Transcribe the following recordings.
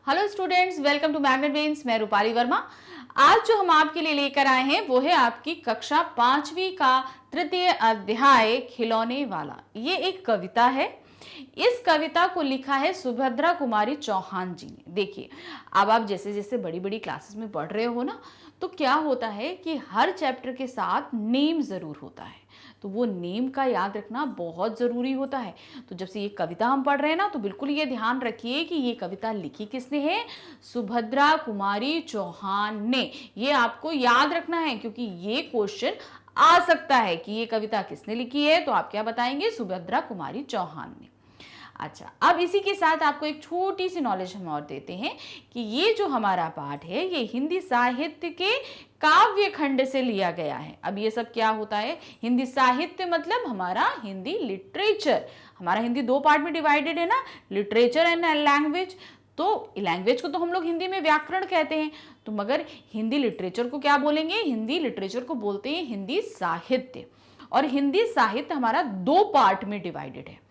Hello students, welcome to Magnet Brains. मैं रूपाली वर्मा। आज जो हम आपके लिए लेकर आए हैं वो है आपकी कक्षा 5वीं का तृतीय अध्याय खिलौने वाला। ये एक कविता है। इस कविता को लिखा है सुभद्रा कुमारी चौहान जी ने। देखिए, अब आप जैसे जैसे बड़ी बड़ी क्लासेस में पढ़ रहे हो ना, तो क्या होता है कि हर चैप्टर के साथ नेम ज़रूर होता है, तो वो नेम का याद रखना बहुत ज़रूरी होता है। तो जब से ये कविता हम पढ़ रहे हैं ना, तो बिल्कुल ये ध्यान रखिए कि ये कविता लिखी किसने है, सुभद्रा कुमारी चौहान ने। ये आपको याद रखना है क्योंकि ये क्वेश्चन आ सकता है कि ये कविता किसने लिखी है, तो आप क्या बताएंगे, सुभद्रा कुमारी चौहान ने। अच्छा, अब इसी के साथ आपको एक छोटी सी नॉलेज हम और देते हैं कि ये जो हमारा पाठ है ये हिंदी साहित्य के काव्य खंड से लिया गया है। अब ये सब क्या होता है, हिंदी साहित्य मतलब हमारा हिंदी लिटरेचर। हमारा हिंदी दो पार्ट में डिवाइडेड है ना, लिटरेचर एंड लैंग्वेज। तो लैंग्वेज को तो हम लोग हिंदी में व्याकरण कहते हैं, तो मगर हिंदी लिटरेचर को क्या बोलेंगे, हिंदी लिटरेचर को बोलते हैं हिंदी साहित्य। और हिंदी साहित्य हमारा दो पार्ट में डिवाइडेड है।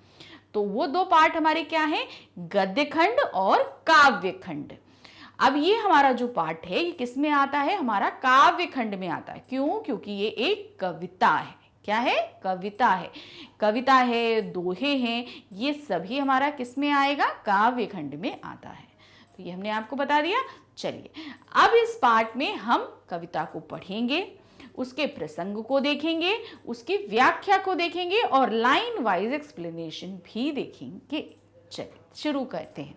तो वो दो पार्ट हमारे क्या हैं, गद्य खंड और काव्य खंड। अब ये हमारा जो पाठ है ये किस में आता है, हमारा काव्य खंड में आता है। क्यों? क्योंकि ये एक कविता है। क्या है? कविता है। कविता है, दोहे हैं, ये सभी हमारा किस में आएगा, काव्य खंड में आता है। तो ये हमने आपको बता दिया। चलिए, अब इस पाठ में हम कविता को पढ़ेंगे, उसके प्रसंग को देखेंगे, उसकी व्याख्या को देखेंगे और लाइन वाइज एक्सप्लेनेशन भी देखेंगे। चलिए शुरू करते हैं।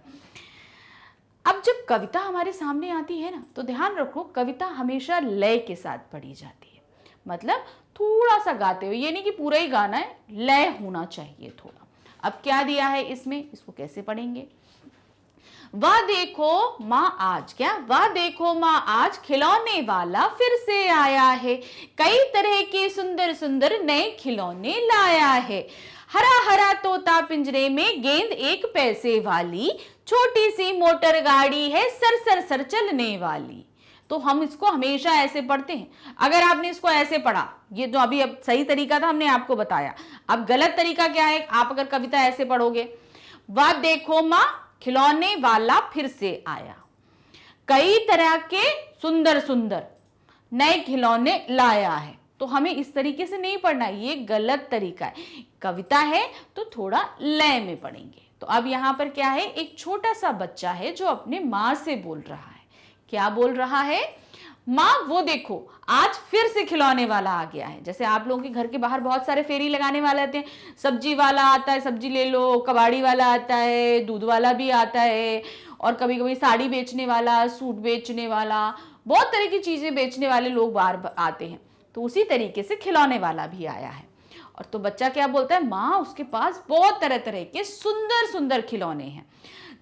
अब जब कविता हमारे सामने आती है ना, तो ध्यान रखो कविता हमेशा लय के साथ पढ़ी जाती है। मतलब थोड़ा सा गाते हुए, ये नहीं कि पूरा ही गाना है, लय होना चाहिए थोड़ा। अब क्या दिया है इसमें, इसको कैसे पढ़ेंगे, वाह देखो माँ आज, क्या, वाह देखो माँ आज खिलौने वाला फिर से आया है, कई तरह के सुंदर सुंदर नए खिलौने लाया है। हरा हरा तोता पिंजरे में, गेंद एक पैसे वाली, छोटी सी मोटर गाड़ी है सर सर सर चलने वाली। तो हम इसको हमेशा ऐसे पढ़ते हैं। अगर आपने इसको ऐसे पढ़ा, ये जो अभी अब सही तरीका था हमने आपको बताया, अब गलत तरीका क्या है, आप अगर कविता ऐसे पढ़ोगे, वाह देखो माँ खिलौने वाला फिर से आया, कई तरह के सुंदर सुंदर नए खिलौने लाया है, तो हमें इस तरीके से नहीं पढ़ना, ये गलत तरीका है। कविता है तो थोड़ा लय में पढ़ेंगे। तो अब यहां पर क्या है, एक छोटा सा बच्चा है जो अपने माँ से बोल रहा है। क्या बोल रहा है, माँ वो देखो आज फिर से खिलौने वाला आ गया है। जैसे आप लोगों के घर के बाहर बहुत सारे फेरी लगाने वाले आते हैं, सब्जी वाला आता है, सब्जी ले लो, कबाड़ी वाला आता है, दूध वाला भी आता है, और कभी कभी साड़ी बेचने वाला, सूट बेचने वाला, बहुत तरह की चीजें बेचने वाले लोग बाहर आते हैं। तो उसी तरीके से खिलौने वाला भी आया है। और तो बच्चा क्या बोलता है, माँ उसके पास बहुत तरह तरह के सुंदर सुंदर खिलौने हैं।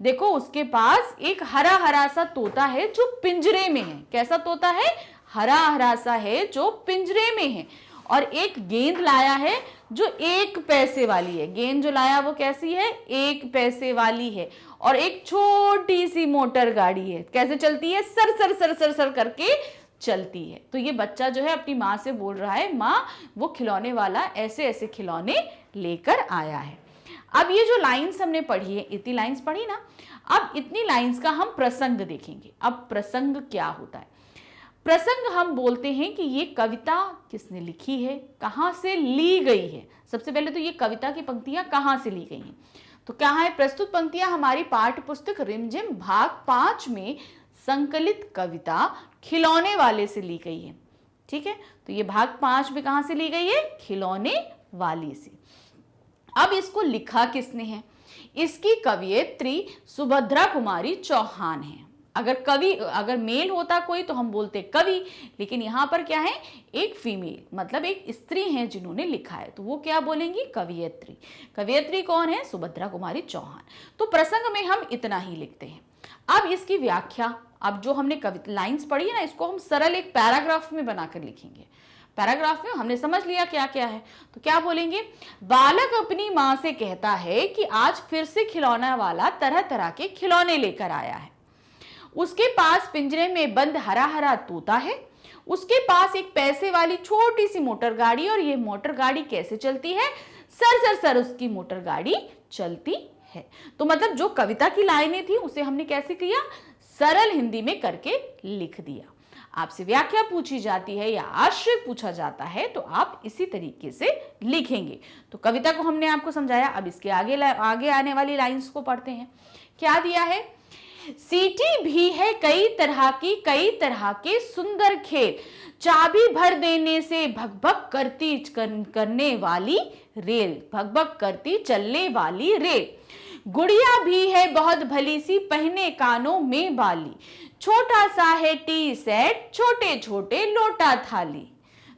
देखो उसके पास एक हरा हरा सा तोता है जो पिंजरे में है। कैसा तोता है, हरा हरा सा है जो पिंजरे में है। और एक गेंद लाया है जो एक पैसे वाली है। गेंद जो लाया वो कैसी है, एक पैसे वाली है। और एक छोटी सी मोटर गाड़ी है, कैसे चलती है, sir sir sir sir sir करके चलती है। तो ये बच्चा जो है अपनी माँ से बोल रहा है, माँ वो खिलौने वाला ऐसे ऐसे खिलौने लेकर आया है। अब ये जो लाइंस हमने पढ़ी है, इतनी लाइंस पढ़ी ना, अब इतनी लाइंस का हम प्रसंग देखेंगे। अब प्रसंग क्या होता है, प्रसंग हम बोलते हैं कि ये कविता किसने लिखी है, कहाँ से ली गई है। सबसे पहले तो ये कविता की पंक्तियां कहाँ से ली गई हैं, तो क्या है, प्रस्तुत पंक्तियां हमारी पाठ्य पुस्तक रिमझिम भाग 5 में संकलित कविता खिलौने वाले से ली गई है। ठीक है, तो ये भाग 5 में कहाँ से ली गई है, खिलौने वाली से। अब इसको लिखा किसने है, इसकी कवियत्री सुभद्रा कुमारी चौहान है। अगर मेल होता कोई तो हम बोलते कवि, लेकिन यहाँ पर क्या है, एक फीमेल मतलब एक स्त्री है जिन्होंने लिखा है, तो वो क्या बोलेंगी, कवियत्री। कवियत्री कौन है, सुभद्रा कुमारी चौहान। तो प्रसंग में हम इतना ही लिखते हैं। अब इसकी व्याख्या, अब जो हमने कविता लाइंस पढ़ी है ना, इसको हम सरल एक पैराग्राफ में बनाकर लिखेंगे। पैराग्राफ में हमने समझ लिया क्या क्या है, तो क्या बोलेंगे, बालक अपनी माँ से कहता है कि आज फिर से खिलौना वाला तरह तरह के खिलौने लेकर आया है। उसके पास पिंजरे में बंद हरा हरा तोता है, उसके पास एक पैसे वाली छोटी सी मोटर गाड़ी, और ये मोटर गाड़ी कैसे चलती है, सर सर सर उसकी मोटर गाड़ी चलती है। तो मतलब जो कविता की लाइनें थी उसे हमने कैसे किया, सरल हिंदी में करके लिख दिया। आपसे व्याख्या पूछी जाती है या आश्रय पूछा जाता है तो आप इसी तरीके से लिखेंगे। तो कविता को हमने आपको समझाया, अब इसके आगे आने वाली लाइंस को पढ़ते हैं। क्या दिया है, सीटी भी है कई तरह के सुंदर खेल, चाबी भर देने से भगभग करती करने वाली रेल, भगभग करती चलने वाली रेल। गुड़िया भी है बहुत भली सी, पहने कानों में बाली, छोटा सा है टी सेट, छोटे छोटे लोटा थाली।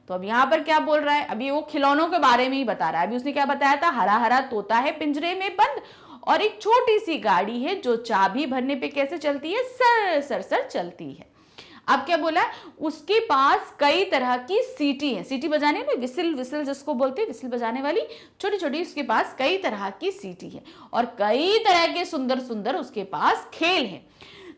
तो अब यहाँ पर क्या बोल रहा है, अभी वो खिलौनों के बारे में ही बता रहा है। अभी उसने क्या बताया था, हरा हरा तोता है पिंजरे में बंद और एक छोटी सी गाड़ी है जो चाबी भरने पे कैसे चलती है, सर सर सर चलती है। अब क्या बोला, उसके पास कई तरह की सीटी है, सीटी बजाने में विसिल, विसिल जिसको बोलते हैं, विसिल बजाने वाली छोटी छोटी उसके पास कई तरह की सीटी है और कई तरह के सुंदर सुंदर उसके पास खेल है।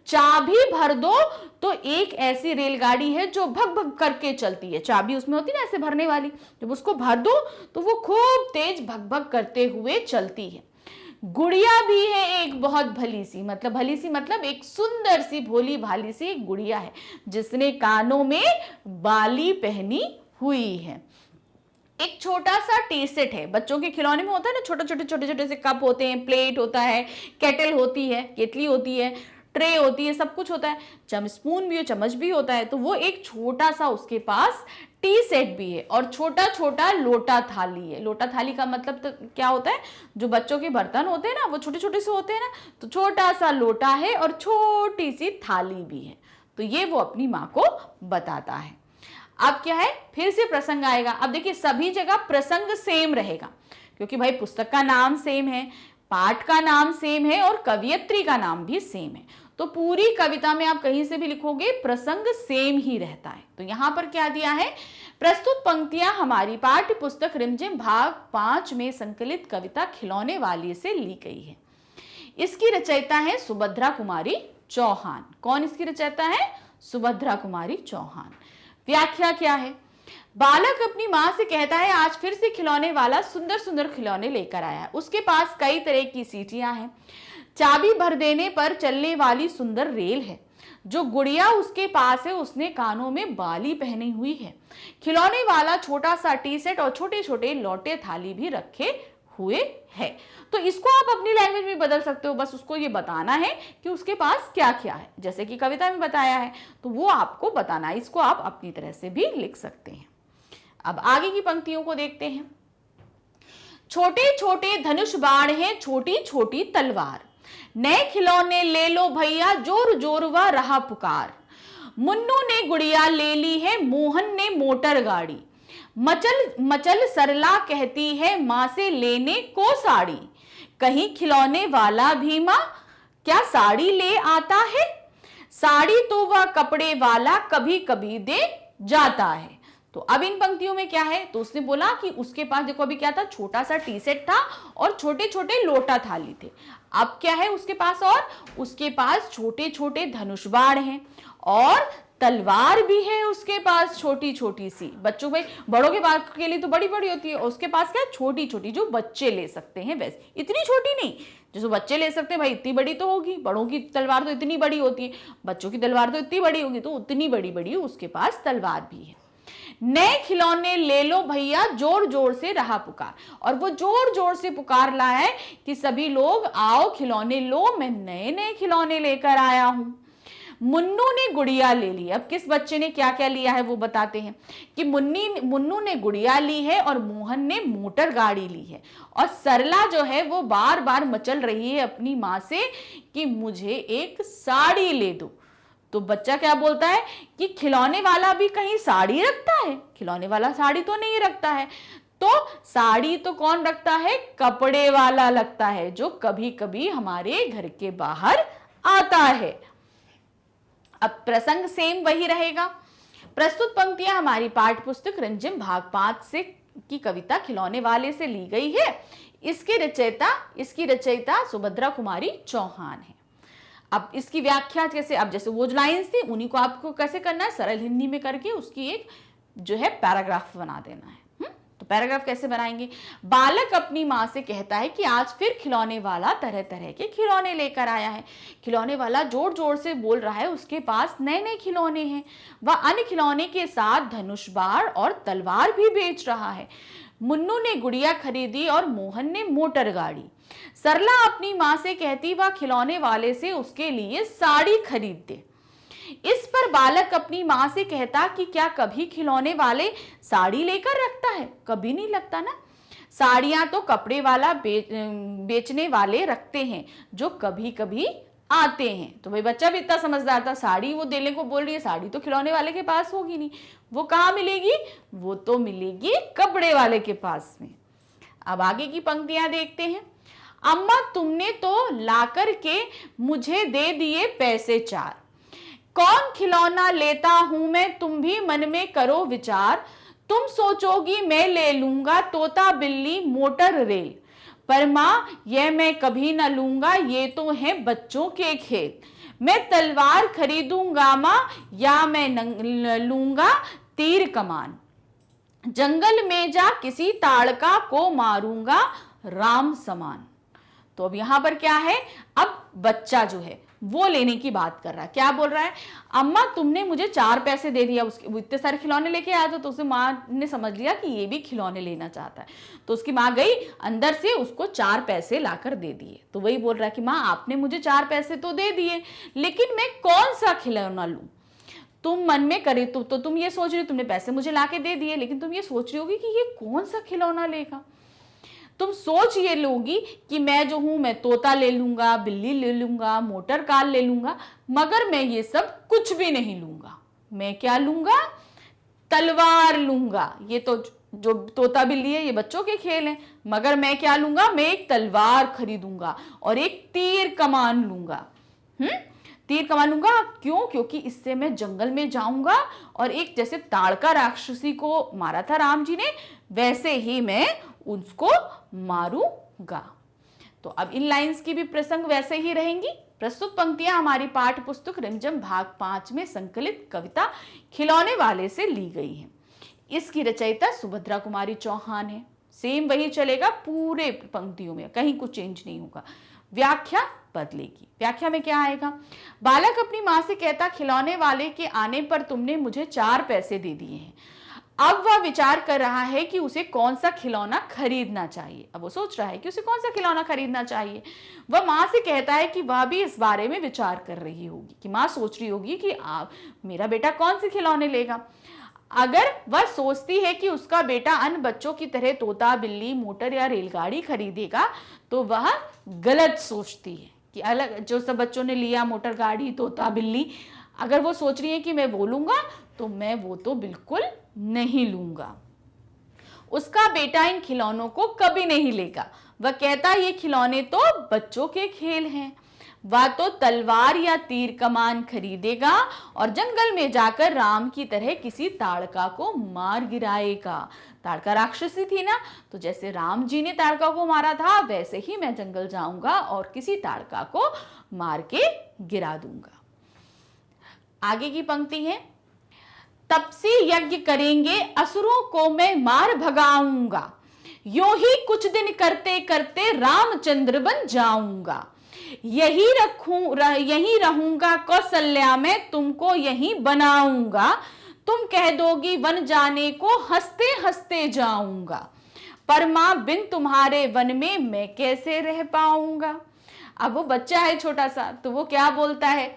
चाबी भर दो तो एक ऐसी रेलगाड़ी है जो भग भग करके चलती है, चाबी उसमें होती है ना ऐसे भरने वाली, जब उसको भर दो तो वो खूब तेज भग भग करते हुए चलती है। गुड़िया भी है एक बहुत भली सी, मतलब भली सी मतलब एक सुंदर सी भोली भाली सी एक गुड़िया है जिसने कानों में बाली पहनी हुई है। एक छोटा सा टी सेट है, बच्चों के खिलौने में होता है ना, छोटे छोटे से कप होते हैं, प्लेट होता है, केटल होती है, केतली होती है, ट्रे होती है, सब कुछ होता है, स्पून भी हो, चम्मच भी होता है। तो वो एक छोटा सा उसके पास टी सेट भी है और छोटा छोटा लोटा थाली है। लोटा थाली का मतलब तो क्या होता है, जो बच्चों के बर्तन होते हैं ना वो छोटे छोटे से होते हैं ना, तो छोटा सा लोटा है और छोटी सी थाली भी है। तो ये वो अपनी माँ को बताता है। अब क्या है, फिर से प्रसंग आएगा। अब देखिए सभी जगह प्रसंग सेम रहेगा क्योंकि भाई पुस्तक का नाम सेम है, पाठ का नाम सेम है और कवियत्री का नाम भी सेम है। तो पूरी कविता में आप कहीं से भी लिखोगे प्रसंग सेम ही रहता है। तो यहां पर क्या दिया है, प्रस्तुत पंक्तियां हमारी पाठ्य पुस्तक रिमझिम भाग 5 में संकलित कविता खिलौने वाली से ली गई है। इसकी रचयिता है सुभद्रा कुमारी चौहान। कौन इसकी रचयिता है, सुभद्रा कुमारी चौहान। व्याख्या क्या है, बालक अपनी माँ से कहता है आज फिर से खिलौने वाला सुंदर सुंदर खिलौने लेकर आया है। उसके पास कई तरह की सीटियां हैं, चाबी भर देने पर चलने वाली सुंदर रेल है। जो गुड़िया उसके पास है उसने कानों में बाली पहनी हुई है। खिलौने वाला छोटा सा टी सेट और छोटे छोटे लोटे थाली भी रखे हुए है। तो इसको आप अपनी लैंग्वेज में बदल सकते हो, बस उसको ये बताना है कि उसके पास क्या क्या है, जैसे कि कविता में बताया है तो वो आपको बताना है। इसको आप अपनी तरह से भी लिख सकते हैं। अब आगे की पंक्तियों को देखते हैं। छोटे छोटे धनुष बाण हैं, छोटी छोटी तलवार, नए खिलौने ले लो भैया, जोर जोरवा रहा पुकार। मुन्नू ने गुड़िया ले ली है, मोहन ने मोटर गाड़ी, मचल मचल सरला कहती है माँ से लेने को साड़ी। कहीं खिलौने वाला भी माँ क्या साड़ी ले आता है, साड़ी तो वह कपड़े वाला कभी कभी दे जाता है। तो अब इन पंक्तियों में क्या है, तो उसने बोला कि उसके पास देखो अभी क्या था, छोटा सा टी सेट था और छोटे छोटे लोटा थाली थे। अब क्या है उसके पास, और उसके पास छोटे छोटे धनुष बाण हैं और तलवार भी है उसके पास छोटी छोटी सी। बच्चों भाई बड़ों के पास के लिए तो बड़ी बड़ी होती है, उसके पास क्या छोटी छोटी जो बच्चे ले सकते हैं, वैसे इतनी छोटी नहीं, जो बच्चे ले सकते हैं भाई इतनी बड़ी तो होगी, बड़ों की तलवार तो इतनी बड़ी होती है, बच्चों की तलवार तो इतनी बड़ी होगी, तो उतनी बड़ी बड़ी उसके पास तलवार भी है। नए खिलौने ले लो भैया, जोर जोर से रहा पुकार, और वो जोर जोर से पुकार लाया है कि सभी लोग आओ खिलौने लो, मैं नए नए खिलौने लेकर आया हूं। मुन्नू ने गुड़िया ले ली। अब किस बच्चे ने क्या क्या लिया है वो बताते हैं कि मुन्नू ने गुड़िया ली है और मोहन ने मोटर गाड़ी ली है, और सरला जो है वो बार बार मचल रही है अपनी माँ से कि मुझे एक साड़ी ले दो। तो बच्चा क्या बोलता है कि खिलौने वाला भी कहीं साड़ी रखता है, खिलौने वाला साड़ी तो नहीं रखता है। तो साड़ी तो कौन रखता है, कपड़े वाला लगता है, जो कभी कभी हमारे घर के बाहर आता है। अब प्रसंग सेम वही रहेगा। प्रस्तुत पंक्तियां हमारी पाठ्य पुस्तक रिमझिम भाग 5 से की कविता खिलौने वाले से ली गई है। इसकी रचयिता सुभद्रा कुमारी चौहान है। अब इसकी व्याख्या कैसे, अब जैसे वो जो लाइन्स थी उन्हीं को आपको कैसे करना है, सरल हिंदी में करके उसकी एक जो है पैराग्राफ बना देना है। तो पैराग्राफ कैसे बनाएंगे? बालक अपनी माँ से कहता है कि आज फिर खिलौने वाला तरह तरह के खिलौने लेकर आया है। खिलौने वाला जोर जोर से बोल रहा है, उसके पास नए नए खिलौने हैं। वह अन्य खिलौने के साथ धनुष बाण और तलवार भी बेच रहा है। मुन्नू ने गुड़िया खरीदी और मोहन ने मोटर गाड़ी। सरला अपनी माँ से कहती वह खिलौने वाले से उसके लिए साड़ी खरीद दे। इस पर बालक अपनी माँ से कहता कि क्या कभी खिलौने वाले साड़ी लेकर रखता है? कभी नहीं लगता ना। साड़ियां तो कपड़े वाला बेचने वाले रखते हैं जो कभी कभी आते हैं। तो भाई बच्चा भी इतना समझदार था, साड़ी वो देने को बोल रही है, साड़ी तो खिलौने वाले के पास होगी नहीं, वो कहाँ मिलेगी? वो तो मिलेगी कपड़े वाले के पास में। अब आगे की पंक्तियां देखते हैं। अम्मा तुमने तो लाकर के मुझे दे दिए पैसे 4, कौन खिलौना लेता हूं मैं, तुम भी मन में करो विचार। तुम सोचोगी मैं ले लूंगा तोता बिल्ली मोटर रेल, पर माँ यह मैं कभी न लूंगा, ये तो है बच्चों के खेल। मैं तलवार खरीदूंगा माँ या मैं लूंगा तीर कमान, जंगल में जा किसी ताड़का को मारूंगा राम समान। तो अब यहां पर क्या है? अब बच्चा जो है वो लेने की बात कर रहा है। क्या बोल रहा है? अम्मा तुमने मुझे 4 पैसे दे दिया, उसके वो इतने सारे खिलौने लेके आया था, तो उसे माँ ने समझ लिया कि ये भी खिलौने लेना चाहता है। तो उसकी माँ गई अंदर से उसको 4 पैसे लाकर दे दिए। तो वही बोल रहा है कि माँ आपने मुझे 4 पैसे तो दे दिए, लेकिन मैं कौन सा खिलौना लूं? तुम मन में करे तो तुम ये सोच रही हो, तुमने पैसे मुझे लाके दे दिए, लेकिन तुम ये सोच रही होगी कि ये कौन सा खिलौना लेगा। तुम सोच ये लोगी कि मैं जो हूं मैं तोता ले लूंगा, बिल्ली ले लूंगा, मोटर कार ले लूंगा, मगर मैं ये सब कुछ भी नहीं लूंगा। मैं क्या लूंगा? तलवार लूंगा। ये तो जो तोता बिल्ली है ये बच्चों के खेल हैं, मगर मैं क्या लूंगा? मैं एक तलवार खरीदूंगा और एक तीर कमान लूंगा। तीर कमान लूंगा क्यों? क्योंकि इससे मैं जंगल में जाऊंगा और एक जैसे ताड़का राक्षसी को मारा था राम जी ने, वैसे ही मैं उसको मारूंगा। तो अब इन लाइंस की भी प्रसंग वैसे ही रहेंगी। प्रस्तुत पंक्तियां हमारी पाठ्य पुस्तक रिमझिम भाग 5 में संकलित कविता खिलौने वाले से ली गई हैं। इसकी रचयिता सुभद्रा कुमारी चौहान है। सेम वही चलेगा पूरे पंक्तियों में, कहीं कुछ चेंज नहीं होगा। व्याख्या बदलेगी। व्याख्या में क्या आएगा? बालक अपनी माँ से कहता खिलौने वाले के आने पर तुमने मुझे 4 पैसे दे दिए हैं। अब वह विचार कर रहा है कि उसे कौन सा खिलौना खरीदना चाहिए। अब वो सोच रहा है कि उसे कौन सा खिलौना खरीदना चाहिए। वह माँ से कहता है कि वह भी इस बारे में विचार कर रही होगी, कि माँ सोच रही होगी कि मेरा बेटा कौन से खिलौने लेगा। अगर वह सोचती है कि उसका बेटा अन्य बच्चों की तरह तोता बिल्ली मोटर या रेलगाड़ी खरीदेगा, तो वह गलत सोचती है कि अलग जो सब बच्चों ने लिया मोटर गाड़ी तोता बिल्ली, अगर वो सोच रही है कि मैं वो लूंगा तो मैं वो तो बिल्कुल नहीं लूंगा। उसका बेटा इन खिलौनों को कभी नहीं लेगा। वह कहता ये खिलौने तो बच्चों के खेल हैं। वह तो तलवार या तीर कमान खरीदेगा और जंगल में जाकर राम की तरह किसी ताड़का को मार गिराएगा। ताड़का राक्षसी थी ना, तो जैसे राम जी ने ताड़का को मारा था वैसे ही मैं जंगल जाऊंगा और किसी ताड़का को मार के गिरा दूंगा। आगे की पंक्ति है, तपसी यज्ञ करेंगे असुरों को मैं मार भगाऊंगा, यूं ही कुछ दिन करते करते रामचंद्र बन जाऊंगा। यही रहूंगा कौशल्या में, तुमको यही बनाऊंगा। तुम कह दोगी वन जाने को, हंसते हंसते जाऊंगा। पर मां बिन तुम्हारे वन में मैं कैसे रह पाऊंगा। अब वो बच्चा है छोटा सा, तो वो क्या बोलता है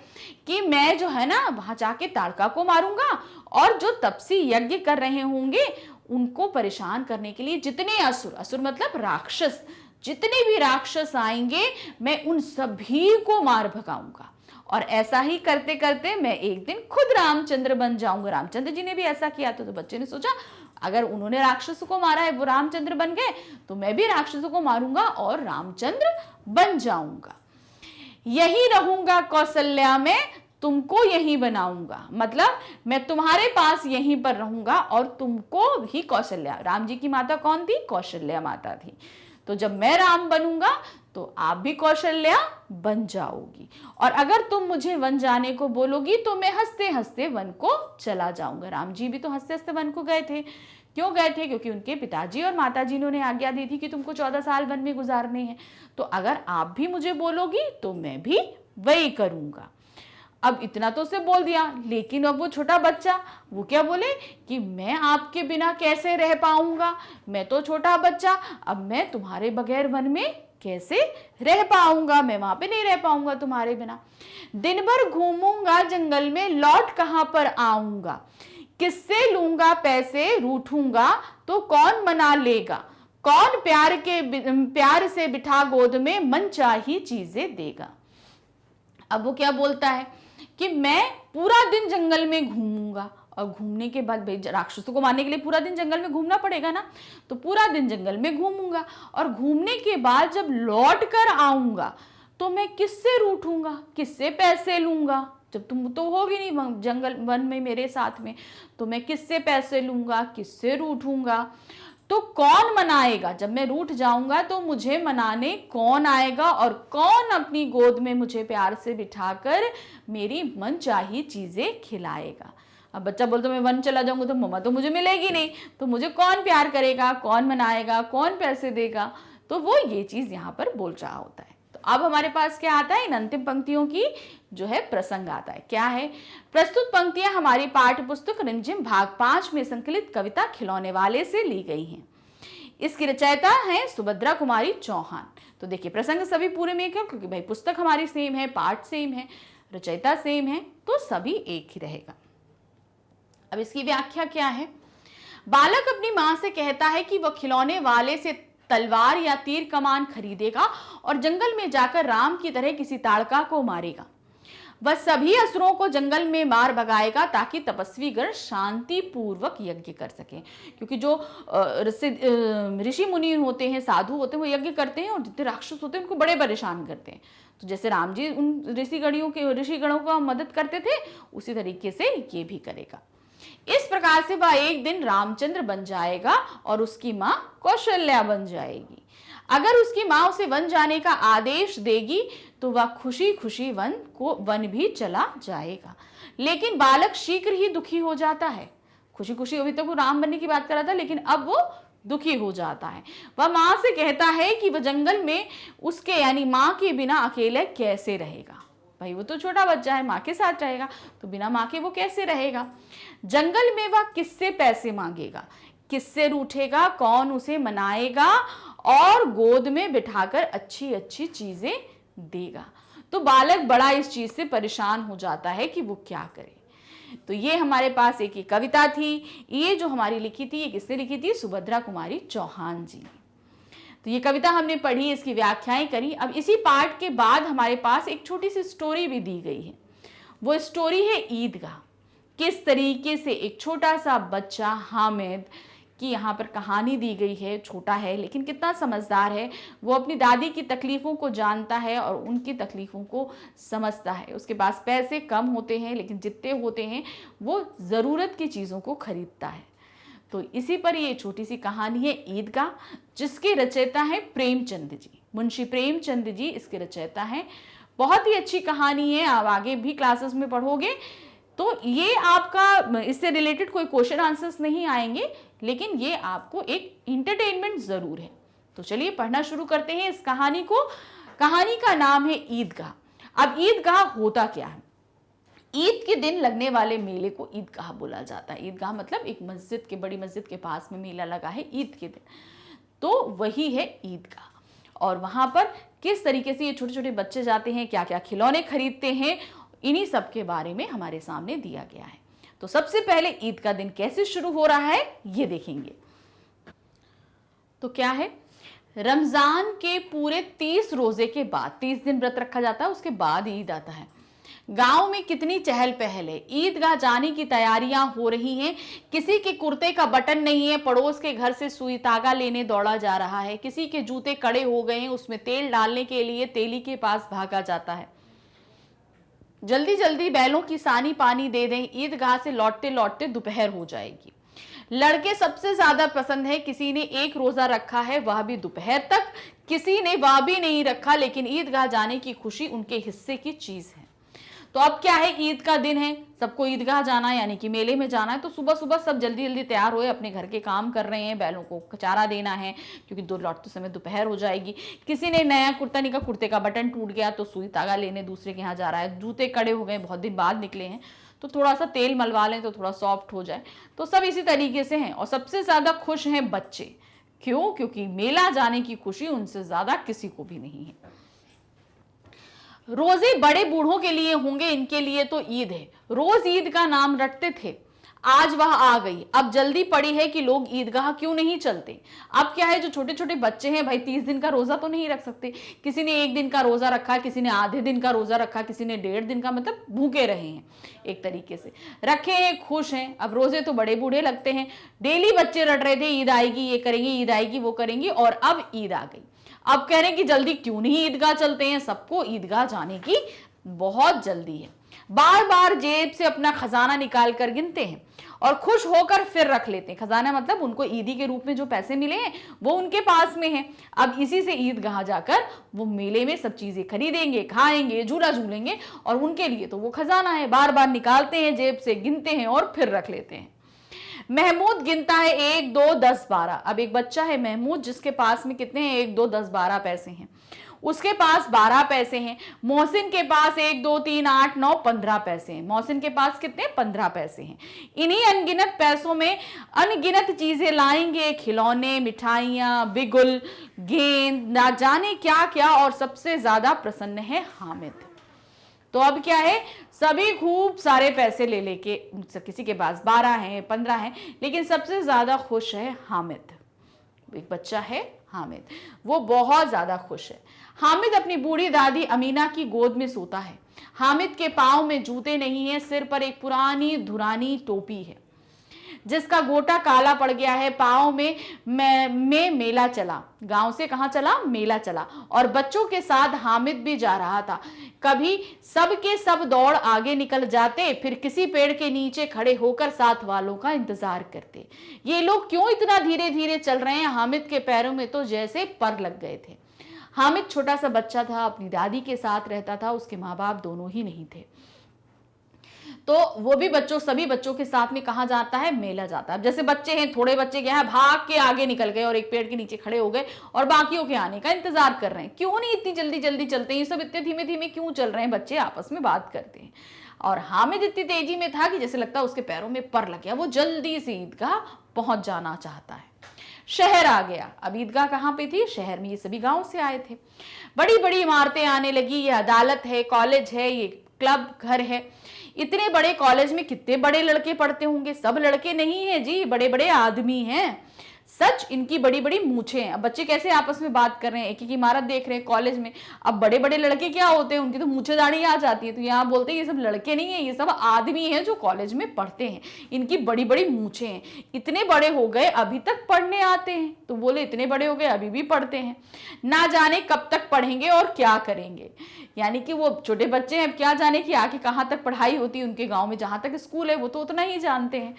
कि मैं जो है ना वहां जाके ताड़का को मारूंगा और जो तपसी यज्ञ कर रहे होंगे उनको परेशान करने के लिए जितने असुर मतलब राक्षस, जितने भी राक्षस आएंगे मैं उन सभी को मार भगाऊंगा। और ऐसा ही करते करते मैं एक दिन खुद रामचंद्र बन जाऊंगा। रामचंद्र जी ने भी ऐसा किया तो बच्चे ने सोचा अगर उन्होंने राक्षसों को मारा है वो रामचंद्र बन गए तो मैं भी राक्षसों को मारूंगा और रामचंद्र बन जाऊंगा। यही रहूंगा कौशल्या में, तुमको यही बनाऊंगा। मतलब मैं तुम्हारे पास यहीं पर रहूंगा और तुमको ही कौशल्या, राम जी की माता कौन थी? कौशल्या माता थी। तो जब मैं राम बनूंगा तो आप भी कौशल्या बन जाओगी और अगर तुम मुझे वन जाने को बोलोगी तो मैं हंसते हंसते वन को चला जाऊंगा। राम जी भी तो हंसते हंसते वन को गए थे क्यों गए थे? क्योंकि उनके पिताजी और माताजी ने उन्हें आज्ञा दी थी कि तुमको 14 साल वन में गुजारने हैं। तो अगर आप भी मुझे बोलोगी तो मैं भी वही करूंगा। अब इतना तो उसे बोल दिया, लेकिन अब वो छोटा बच्चा वो क्या बोले कि मैं आपके बिना कैसे रह पाऊंगा, मैं तो छोटा बच्चा, अब मैं तुम्हारे बगैर वन में कैसे रह पाऊंगा, मैं वहां पे नहीं रह पाऊंगा तुम्हारे बिना। दिन भर घूमूंगा जंगल में, लौट कहां पर आऊंगा, किससे लूंगा पैसे, रूठूंगा तो कौन मना लेगा, कौन प्यार से बिठा गोद में मनचाही चीजें देगा। अब वो क्या बोलता है कि मैं पूरा दिन जंगल में घूमूंगा, और घूमने के बाद भाई राक्षसों को मारने के लिए पूरा दिन जंगल में घूमना पड़ेगा ना, तो पूरा दिन जंगल में घूमूंगा, और घूमने के बाद जब लौट कर आऊंगा तो मैं किससे रूठूंगा, किससे पैसे लूंगा, जब तुम तो होगी नहीं जंगल वन में मेरे साथ में, तो मैं किससे पैसे लूंगा, किससे रूठूंगा, तो कौन मनाएगा, जब मैं रूठ जाऊंगा तो मुझे मनाने कौन आएगा, और कौन अपनी गोद में मुझे प्यार से बिठाकर मेरी मनचाही चीजें खिलाएगा। अब बच्चा बोलता मैं वन चला जाऊंगा तो मम्मा तो मुझे मिलेगी नहीं, तो मुझे कौन प्यार करेगा, कौन मनाएगा, कौन पैसे देगा, तो वो ये चीज यहाँ पर बोल रहा होता है। तो अब हमारे पास क्या आता है, इन अंतिम पंक्तियों की जो है प्रसंग आता है। क्या है? प्रस्तुत पंक्तियां हमारी पाठ्य पुस्तक रिमझिम भाग 5 में संकलित कविता खिलौने वाले से ली गई हैं। इसकी रचयिता है सुभद्रा कुमारी चौहान। तो देखिए प्रसंग सभी पूरे में क्यों, क्योंकि भाई पुस्तक हमारी सेम है, पाठ सेम है, रचयिता सेम है, तो सभी एक ही रहेगा। अब इसकी व्याख्या क्या है? बालक अपनी मां से कहता है कि वह खिलौने वाले से तलवार या तीर कमान खरीदेगा और जंगल में जाकर राम की तरह किसी ताड़का को मारेगा। वह सभी असुरों को जंगल में मार भगाएगा ताकि तपस्वी गण शांति पूर्वक यज्ञ कर सकें, क्योंकि जो ऋषि मुनि होते हैं, साधु होते हैं, वो यज्ञ करते हैं और जितने राक्षस होते हैं उनको बड़े परेशान करते हैं। तो जैसे राम जी उन ऋषिगणों को मदद करते थे, उसी तरीके से ये भी करेगा। इस प्रकार से वह एक दिन रामचंद्र बन जाएगा और उसकी मां कौशल्या बन जाएगी। अगर उसकी मां उसे वन जाने का आदेश देगी तो वह खुशी खुशी वन भी चला जाएगा। लेकिन बालक शीघ्र ही दुखी हो जाता है। खुशी खुशी अभी तक वो राम बनने की बात कर रहा था, लेकिन अब वो दुखी हो जाता है। वह मां से कहता है कि वह जंगल में उसके यानी मां के बिना अकेले कैसे रहेगा। भाई वो तो छोटा बच्चा है, माँ के साथ रहेगा, तो बिना माँ के वो कैसे रहेगा। जंगल में वह किससे पैसे मांगेगा, किससे रूठेगा, कौन उसे मनाएगा और गोद में बिठाकर अच्छी अच्छी चीजें देगा। तो बालक बड़ा इस चीज से परेशान हो जाता है कि वो क्या करे। तो ये हमारे पास एक कविता थी। ये जो हमारी लिखी थी, ये किसने लिखी थी? सुभद्रा कुमारी चौहान जी। तो ये कविता हमने पढ़ी, इसकी व्याख्याएं करी। अब इसी पाठ के बाद हमारे पास एक छोटी सी स्टोरी भी दी गई है। वो स्टोरी है ईदगाह। किस तरीके से एक छोटा सा बच्चा हामिद की यहाँ पर कहानी दी गई है। छोटा है लेकिन कितना समझदार है। वो अपनी दादी की तकलीफ़ों को जानता है और उनकी तकलीफ़ों को समझता है। उसके पास पैसे कम होते हैं, लेकिन जितने होते हैं वो ज़रूरत की चीज़ों को खरीदता है। तो इसी पर ये छोटी सी कहानी है ईदगाह, जिसके रचयिता है प्रेमचंद जी, मुंशी प्रेमचंद जी इसके रचयिता हैं। बहुत ही अच्छी कहानी है, आप आगे भी क्लासेस में पढ़ोगे तो ये आपका इससे रिलेटेड कोई क्वेश्चन आंसर्स नहीं आएंगे, लेकिन ये आपको एक इंटरटेनमेंट जरूर है। तो चलिए पढ़ना शुरू करते हैं इस कहानी को। कहानी का नाम है ईदगाह। अब ईदगाह होता क्या है? ईद के दिन लगने वाले मेले को ईदगाह बोला जाता है। ईदगाह मतलब एक मस्जिद के, बड़ी मस्जिद के पास में मेला लगा है ईद के दिन, तो वही है ईदगाह। और वहां पर किस तरीके से ये छोटे छोटे बच्चे जाते हैं, क्या क्या खिलौने खरीदते हैं, इन्हीं सब के बारे में हमारे सामने दिया गया है। तो सबसे पहले ईद का दिन कैसे शुरू हो रहा है ये देखेंगे। तो क्या है, रमजान के पूरे 30 रोजे के बाद, 30 दिन व्रत रखा जाता है, उसके बाद ईद आता है। गांव में कितनी चहल पहल है, ईदगाह जाने की तैयारियां हो रही हैं। किसी के कुर्ते का बटन नहीं है, पड़ोस के घर से सुई धागा लेने दौड़ा जा रहा है। किसी के जूते कड़े हो गए हैं, उसमें तेल डालने के लिए तेली के पास भागा जाता है। जल्दी जल्दी बैलों की सानी पानी दे दें, ईदगाह से लौटते लौटते दोपहर हो जाएगी। लड़के सबसे ज्यादा पसंद है, किसी ने एक रोजा रखा है वह भी दोपहर तक, किसी ने वह भी नहीं रखा, लेकिन ईदगाह जाने की खुशी उनके हिस्से की चीज है। तो अब क्या है, ईद का दिन है, सबको ईदगाह जाना है यानी कि मेले में जाना है। तो सुबह सुबह सब जल्दी जल्दी तैयार हुए, अपने घर के काम कर रहे हैं, बैलों को चारा देना है क्योंकि दो लौटते समय दोपहर हो जाएगी। किसी ने नया कुर्ता निकाला, कुर्ते का बटन टूट गया तो सुई धागा लेने दूसरे के यहाँ जा रहा है। जूते कड़े हो गए, बहुत दिन बाद निकले हैं तो थोड़ा सा तेल मलवा लें तो थोड़ा सॉफ्ट हो जाए। तो सब इसी तरीके से हैं और सबसे ज्यादा खुश हैं बच्चे। क्यों? क्योंकि मेला जाने की खुशी उनसे ज्यादा किसी को भी नहीं है। रोजे बड़े बूढ़ों के लिए होंगे, इनके लिए तो ईद है। रोज ईद का नाम रटते थे, आज वह आ गई। अब जल्दी पड़ी है कि लोग ईदगाह क्यों नहीं चलते। अब क्या है, जो छोटे छोटे बच्चे हैं भाई 30 दिन का रोजा तो नहीं रख सकते। किसी ने 1 दिन का रोजा रखा, किसी ने आधे दिन का रोजा रखा, किसी ने 1.5 दिन का, मतलब भूखे रहे हैं, एक तरीके से रखे हैं, खुश हैं। अब रोजे तो बड़े बूढ़े लगते हैं। डेली बच्चे रट रहे थे ईद आएगी, ये करेंगे, ईद आएगी, वो करेंगी, और अब ईद आ गई। अब कह रहे हैं कि जल्दी क्यों नहीं ईदगाह चलते हैं। सबको ईदगाह जाने की बहुत जल्दी है। बार बार जेब से अपना खजाना निकाल कर गिनते हैं और खुश होकर फिर रख लेते हैं। खजाना मतलब उनको ईदी के रूप में जो पैसे मिले हैं वो उनके पास में है। अब इसी से ईदगाह जाकर वो मेले में सब चीजें खरीदेंगे, खाएंगे, झूला झूलेंगे, और उनके लिए तो वो खजाना है। बार बार निकालते हैं जेब से, गिनते हैं और फिर रख लेते हैं। महमूद गिनता है 1 2 10 12। अब एक बच्चा है महमूद, जिसके पास में कितने हैं, 1 2 10 12 पैसे हैं। उसके पास 12 पैसे हैं। मोहसिन के पास 1 2 3 8 9 15 पैसे हैं। मोहसिन के पास कितने, 15 पैसे हैं। इन्हीं अनगिनत पैसों में अनगिनत चीजें लाएंगे, खिलौने, मिठाइयां, बिगुल, गेंद, ना जाने क्या क्या, और सबसे ज्यादा प्रसन्न है हामिद। तो अब क्या है, सभी खूब सारे पैसे ले लेके, किसी के पास 12 हैं, 15 हैं, लेकिन सबसे ज्यादा खुश है हामिद। एक बच्चा है हामिद, वो बहुत ज्यादा खुश है। हामिद अपनी बूढ़ी दादी अमीना की गोद में सोता है। हामिद के पांव में जूते नहीं है, सिर पर एक पुरानी धुरानी टोपी है जिसका गोटा काला पड़ गया है। पाँव में मेला चला, गांव से कहाँ चला, मेला चला, और बच्चों के साथ हामिद भी जा रहा था। कभी सब के सब दौड़ आगे निकल जाते, फिर किसी पेड़ के नीचे खड़े होकर साथ वालों का इंतजार करते। ये लोग क्यों इतना धीरे धीरे चल रहे हैं। हामिद के पैरों में तो जैसे पर लग गए थे। हामिद छोटा सा बच्चा था, अपनी दादी के साथ रहता था, उसके माँ बाप दोनों ही नहीं थे। तो वो भी सभी बच्चों के साथ में कहा जाता है, मेला जाता है। जैसे बच्चे हैं, थोड़े बच्चे क्या है, भाग के आगे निकल गए और एक पेड़ के नीचे खड़े हो गए और बाकियों के आने का इंतजार कर रहे हैं। क्यों नहीं इतनी जल्दी जल्दी चलते हैं, ये सब इतने धीमे धीमे क्यों चल रहे हैं, बच्चे आपस में बात करते हैं। और हामिद इतनी तेजी में था कि जैसे लगता है उसके पैरों में पर लग गया। वो जल्दी से ईदगाह पहुंच जाना चाहता है। शहर आ गया। अब ईदगाह कहाँ पे थी, शहर में। ये सभी गांव से आए थे। बड़ी बड़ी इमारतें आने लगी। ये अदालत है, कॉलेज है, ये क्लब घर है। इतने बड़े कॉलेज में कितने बड़े लड़के पढ़ते होंगे। सब लड़के नहीं है जी, बड़े बड़े आदमी हैं। सच, इनकी बड़ी बड़ी मूछें हैं। अब बच्चे कैसे आपस में बात कर रहे हैं, एक एक इमारत देख रहे हैं कॉलेज में। अब बड़े बड़े लड़के क्या होते हैं, उनकी तो मूछें दाढ़ी आ जाती है। तो यहाँ बोलते हैं ये सब लड़के नहीं है, ये सब आदमी हैं जो कॉलेज में पढ़ते हैं। इनकी बड़ी बड़ी मूछें हैं। इतने बड़े हो गए अभी तक पढ़ने आते हैं। तो बोले इतने बड़े हो गए अभी भी पढ़ते हैं, ना जाने कब तक पढ़ेंगे और क्या करेंगे। यानी कि वो छोटे बच्चे हैं, अब क्या जाने कि आगे कहाँ तक पढ़ाई होती है उनके गाँव में। जहाँ तक स्कूल है वो तो उतना ही जानते हैं।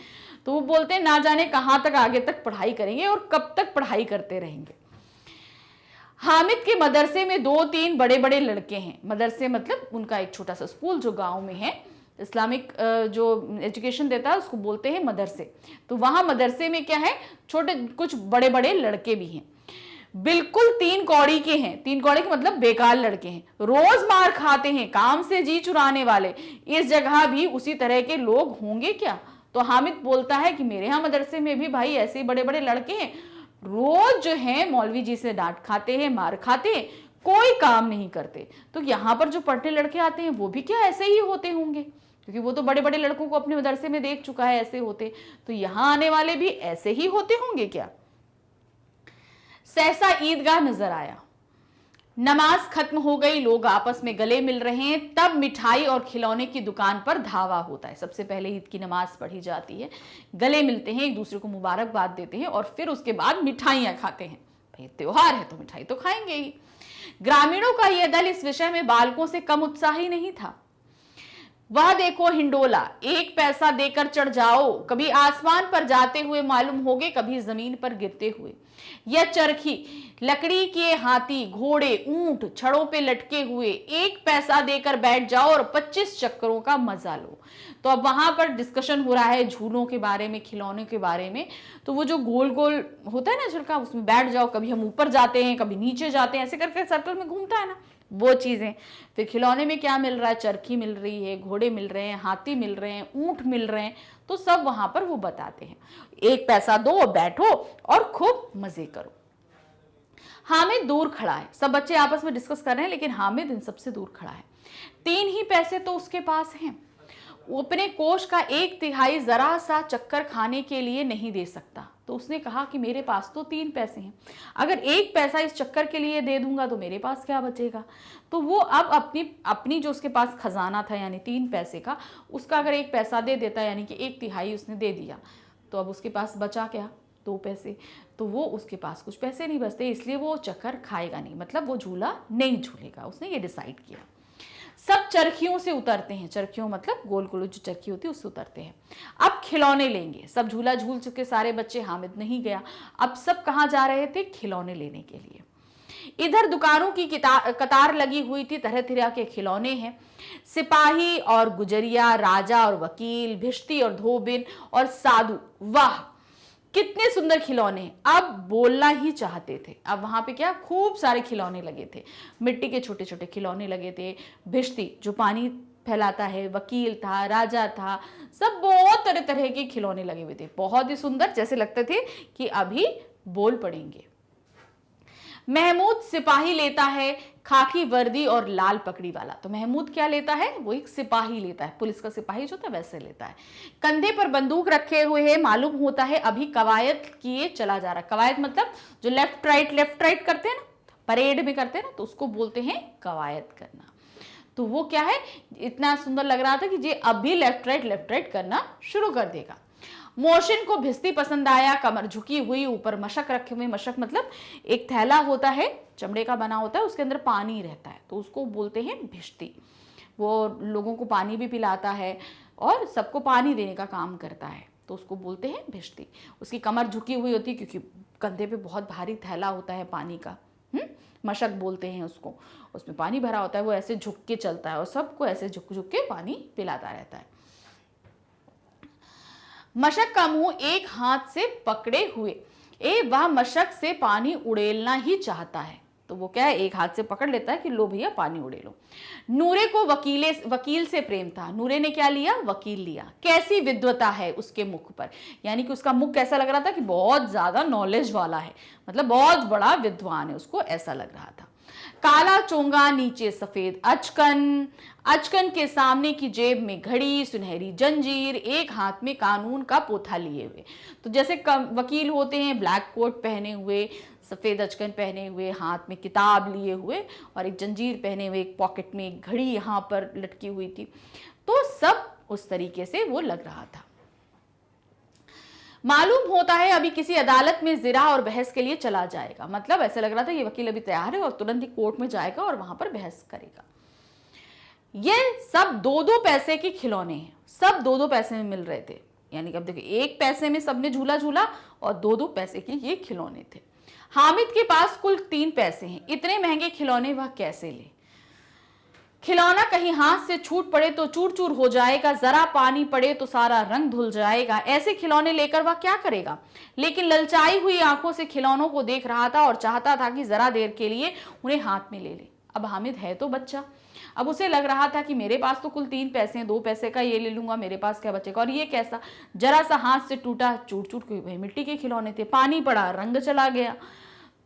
तो वो बोलते हैं ना जाने कहाँ तक आगे तक पढ़ाई करेंगे और कब तक पढ़ाई करते रहेंगे। हामिद के मदरसे में 2-3 बड़े बड़े लड़के हैं। मदरसे मतलब उनका एक छोटा सा स्कूल जो गांव में है, इस्लामिक जो एजुकेशन देता है उसको बोलते हैं मदरसे। तो वहां मदरसे में क्या है, छोटे कुछ बड़े बड़े लड़के भी हैं। बिल्कुल 3 कौड़ी के हैं। 3 कौड़ी के मतलब बेकार लड़के हैं, रोज मार खाते हैं, काम से जी चुराने वाले। इस जगह भी उसी तरह के लोग होंगे क्या। तो हामिद बोलता है कि मेरे यहाँ मदरसे में भी भाई ऐसे ही बड़े बड़े लड़के हैं, रोज जो है मौलवी जी से डांट खाते हैं, मार खाते हैं, कोई काम नहीं करते। तो यहाँ पर जो पढ़ने लड़के आते हैं वो भी क्या ऐसे ही होते होंगे, क्योंकि वो तो बड़े बड़े लड़कों को अपने मदरसे में देख चुका है ऐसे होते। तो यहाँ आने वाले भी ऐसे ही होते होंगे क्या। सहसा ईदगाह नजर आया। नमाज खत्म हो गई, लोग आपस में गले मिल रहे हैं। तब मिठाई और खिलौने की दुकान पर धावा होता है। सबसे पहले ईद की नमाज पढ़ी जाती है, गले मिलते हैं, एक दूसरे को मुबारकबाद देते हैं और फिर उसके बाद मिठाइयां खाते हैं। भाई त्योहार है तो मिठाई तो खाएंगे ही। ग्रामीणों का यह दल इस विषय में बालकों से कम उत्साही नहीं था। वह देखो हिंडोला, 1 पैसा देकर चढ़ जाओ, कभी आसमान पर जाते हुए मालूम होगे, कभी जमीन पर गिरते हुए। यह चरखी, लकड़ी के हाथी, घोड़े, ऊंट छड़ों पे लटके हुए, 1 पैसा देकर बैठ जाओ और 25 चक्करों का मजा लो। तो अब वहां पर डिस्कशन हो रहा है झूलों के बारे में, खिलौनों के बारे में। तो वो जो गोल गोल होता है ना झुलका, उसमें बैठ जाओ, कभी हम ऊपर जाते हैं, कभी नीचे जाते हैं, ऐसे करके सर्कल में घूमता है ना, वो चीजें। फिर खिलौने में क्या मिल रहा है, चरखी मिल रही है, घोड़े मिल रहे हैं, हाथी मिल रहे हैं, ऊंट मिल रहे हैं, तो सब वहां पर वो बताते हैं। 1 पैसा दो, बैठो और खूब मजे करो। हामिद दूर खड़ा है, सब बच्चे आपस में डिस्कस कर रहे हैं, लेकिन हामिद इन सबसे दूर खड़ा है। 3 ही पैसे तो उसके पास हैं, वो अपने कोष का 1/3 जरा सा चक्कर खाने के लिए नहीं दे सकता। तो उसने कहा कि मेरे पास तो 3 पैसे हैं, अगर 1 पैसा इस चक्कर के लिए दे दूंगा तो मेरे पास क्या बचेगा। तो वो अब अपनी अपनी जो उसके पास खजाना था यानी 3 पैसे का, उसका अगर 1 पैसा दे देता, यानी कि 1/3 उसने दे दिया, तो अब उसके पास बचा क्या, 2 पैसे। तो वो उसके पास कुछ पैसे नहीं बचते, इसलिए वो चक्कर खाएगा नहीं, मतलब वो झूला नहीं झूलेगा, उसने ये डिसाइड किया। सब चरखियों से उतरते हैं, चरखियों मतलब गोल गोल जो चरखी होती है उससे उतरते हैं। अब खिलौने लेंगे, सब झूला झूल चुके सारे बच्चे, हामिद नहीं गया। अब सब कहाँ जा रहे थे, खिलौने लेने के लिए। इधर दुकानों की कतार लगी हुई थी, तरह तरह के खिलौने हैं, सिपाही और गुजरिया, राजा और वकील, भिश्ती और धोबिन और साधु। वाह कितने सुंदर खिलौने, अब बोलना ही चाहते थे। अब वहां पे क्या, खूब सारे खिलौने लगे थे, मिट्टी के छोटे छोटे खिलौने लगे थे, भिश्ती जो पानी फैलाता है, वकील था, राजा था, सब बहुत तरह तरह के खिलौने लगे हुए थे, बहुत ही सुंदर, जैसे लगते थे कि अभी बोल पड़ेंगे। महमूद सिपाही लेता है, खाकी वर्दी और लाल पगड़ी वाला। तो महमूद क्या लेता है, वो एक सिपाही लेता है, पुलिस का सिपाही जो होता है वैसे लेता है। कंधे पर बंदूक रखे हुए है, मालूम होता है अभी कवायद किए चला जा रहा। कवायद मतलब जो लेफ्ट राइट करते हैं ना, परेड में करते हैं ना, तो उसको बोलते हैं कवायद करना। तो वो क्या है, इतना सुंदर लग रहा था कि ये अभी लेफ्ट राइट करना शुरू कर देगा। मोशन को भिश्ती पसंद आया, कमर झुकी हुई, ऊपर मशक रखे हुए। मशक मतलब एक थैला होता है, चमड़े का बना होता है, उसके अंदर पानी रहता है, तो उसको बोलते हैं भिश्ती। वो लोगों को पानी भी पिलाता है और सबको पानी देने का काम करता है, तो उसको बोलते हैं भिश्ती। उसकी कमर झुकी हुई होती है क्योंकि कंधे पे बहुत भारी थैला होता है पानी का। मशक बोलते हैं उसको, उसमें पानी भरा होता है, वो ऐसे झुक के चलता है और सबको ऐसे झुक झुक के पानी पिलाता रहता है। मशक का मुंह एक हाथ से पकड़े हुए, वह मशक से पानी उड़ेलना ही चाहता है, तो वो क्या है, एक हाथ से पकड़ लेता है कि लो भैया पानी उड़ेलो। नूरे को वकील से प्रेम था, नूरे ने क्या लिया, वकील लिया। कैसी विद्वता है उसके मुख पर, यानी कि उसका मुख कैसा लग रहा था कि बहुत ज्यादा नॉलेज वाला है, मतलब बहुत बड़ा विद्वान है, उसको ऐसा लग रहा था। काला चोंगा, नीचे सफेद अचकन, अचकन के सामने की जेब में घड़ी, सुनहरी जंजीर, एक हाथ में कानून का पोथा लिए हुए। तो जैसे वकील होते हैं, ब्लैक कोट पहने हुए, सफेद अचकन पहने हुए, हाथ में किताब लिए हुए और एक जंजीर पहने हुए, एक पॉकेट में एक घड़ी यहाँ पर लटकी हुई थी। तो सब उस तरीके से वो लग रहा था। मालूम होता है अभी किसी अदालत में जिरा और बहस के लिए चला जाएगा, मतलब ऐसा लग रहा था ये वकील अभी तैयार है और तुरंत ही कोर्ट में जाएगा और वहां पर बहस करेगा। ये सब 2-2 पैसे के खिलौने हैं, सब 2-2 पैसे में मिल रहे थे, यानी कि अब देखिए 1 पैसे में सबने झूला झूला और 2-2 पैसे के ये खिलौने थे। हामिद के पास कुल 3 पैसे हैं, इतने महंगे खिलौने वह कैसे ले। खिलौना कहीं हाथ से छूट पड़े तो चूर चूर हो जाएगा, जरा पानी पड़े तो सारा रंग धुल जाएगा, ऐसे खिलौने लेकर वह क्या करेगा। लेकिन ललचाई हुई आंखों से खिलौनों को देख रहा था और चाहता था कि जरा देर के लिए उन्हें हाथ में ले ले। अब हामिद है तो बच्चा, अब उसे लग रहा था कि मेरे पास तो कुल 3 पैसे हैं, 2 पैसे का ये ले लूंगा, मेरे पास क्या बचेगा। और ये कैसा, जरा सा हाथ से टूटा, चूट चूट के भाई मिट्टी के खिलौने थे, पानी पड़ा, रंग चला गया।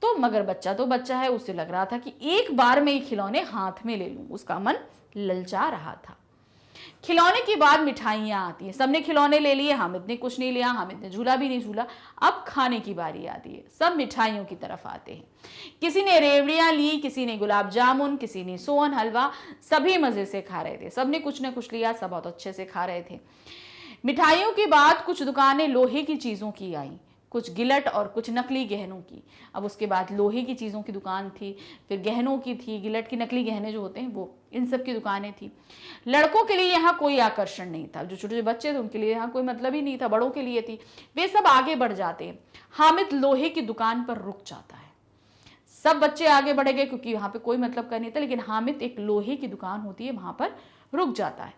तो मगर बच्चा तो बच्चा है, उसे लग रहा था कि एक बार में ये खिलौने हाथ में ले लूं, उसका मन ललचा रहा था। खिलौने के बाद मिठाइयां आती हैं, सबने खिलौने ले लिए, हामिद ने कुछ नहीं लिया, हामिद ने झूला भी नहीं झूला। अब खाने की बारी आती है, सब मिठाइयों की तरफ आते हैं। किसी ने रेवड़ियां ली, किसी ने गुलाब जामुन, किसी ने सोन हलवा, सभी मजे से खा रहे थे, सबने कुछ न कुछ लिया, सब बहुत अच्छे से खा रहे थे। मिठाइयों के बाद कुछ दुकानें लोहे की चीजों की आई, कुछ गिलट और कुछ नकली गहनों की। अब उसके बाद लोहे की चीज़ों की दुकान थी, फिर गहनों की थी, गिलट की नकली गहने जो होते हैं वो, इन सब की दुकानें थी। लड़कों के लिए यहाँ कोई आकर्षण नहीं था, जो छोटे छोटे बच्चे थे उनके लिए यहाँ कोई मतलब ही नहीं था, बड़ों के लिए थी। वे सब आगे बढ़ जाते हैं। हामिद लोहे की दुकान पर रुक जाता है। सब बच्चे आगे बढ़ गए क्योंकि वहां पे कोई मतलब का नहीं था, लेकिन हामिद एक लोहे की दुकान होती है वहां पर रुक जाता है।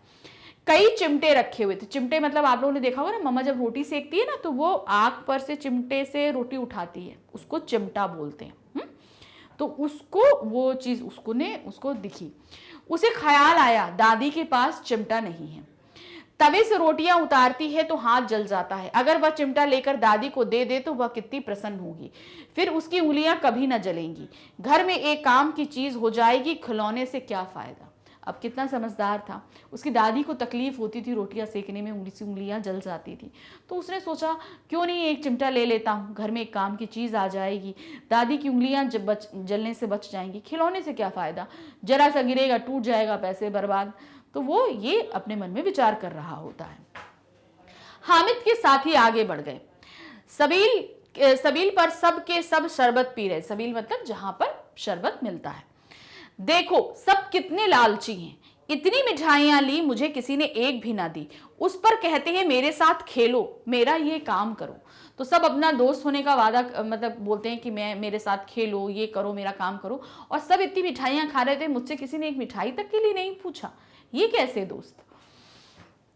कई चिमटे रखे हुए थे। चिमटे मतलब आप लोगों ने देखा होगा ना, मम्मा जब रोटी सेकती है ना तो वो आग पर से चिमटे से रोटी उठाती है, उसको चिमटा बोलते हैं। तो उसको वो चीज उसको दिखी। उसे ख्याल आया दादी के पास चिमटा नहीं है। तवे से रोटियां उतारती है तो हाथ जल जाता है। अगर वह चिमटा लेकर दादी को दे दे तो वह कितनी प्रसन्न होगी, फिर उसकी उंगलियां कभी न जलेंगी। घर में एक काम की चीज हो जाएगी, खिलौने से क्या फायदा। अब कितना समझदार था। उसकी दादी को तकलीफ होती थी रोटियां सेकने में, उंगली से उंगलियां जल जाती थी। तो उसने सोचा क्यों नहीं एक चिमटा ले लेता हूँ, घर में एक काम की चीज़ आ जाएगी, दादी की उंगलियां जलने से बच जाएंगी, खिलौने से क्या फ़ायदा, जरा सा गिरेगा टूट जाएगा, पैसे बर्बाद। तो वो ये अपने मन में विचार कर रहा होता है। हामिद के साथी आगे बढ़ गए। सबील पर सब के सब शरबत पी रहे। सबील मतलब जहां पर शरबत मिलता है। देखो सब कितने लालची हैं, इतनी मिठाइयां ली, मुझे किसी ने एक भी ना दी। उस पर कहते हैं मेरे साथ खेलो, मेरा ये काम करो। तो सब अपना दोस्त होने का वादा मतलब बोलते हैं कि मेरे साथ खेलो, ये करो, मेरा काम करो। और सब इतनी मिठाइयां खा रहे थे, मुझसे किसी ने एक मिठाई तक के लिए नहीं पूछा। ये कैसे दोस्त।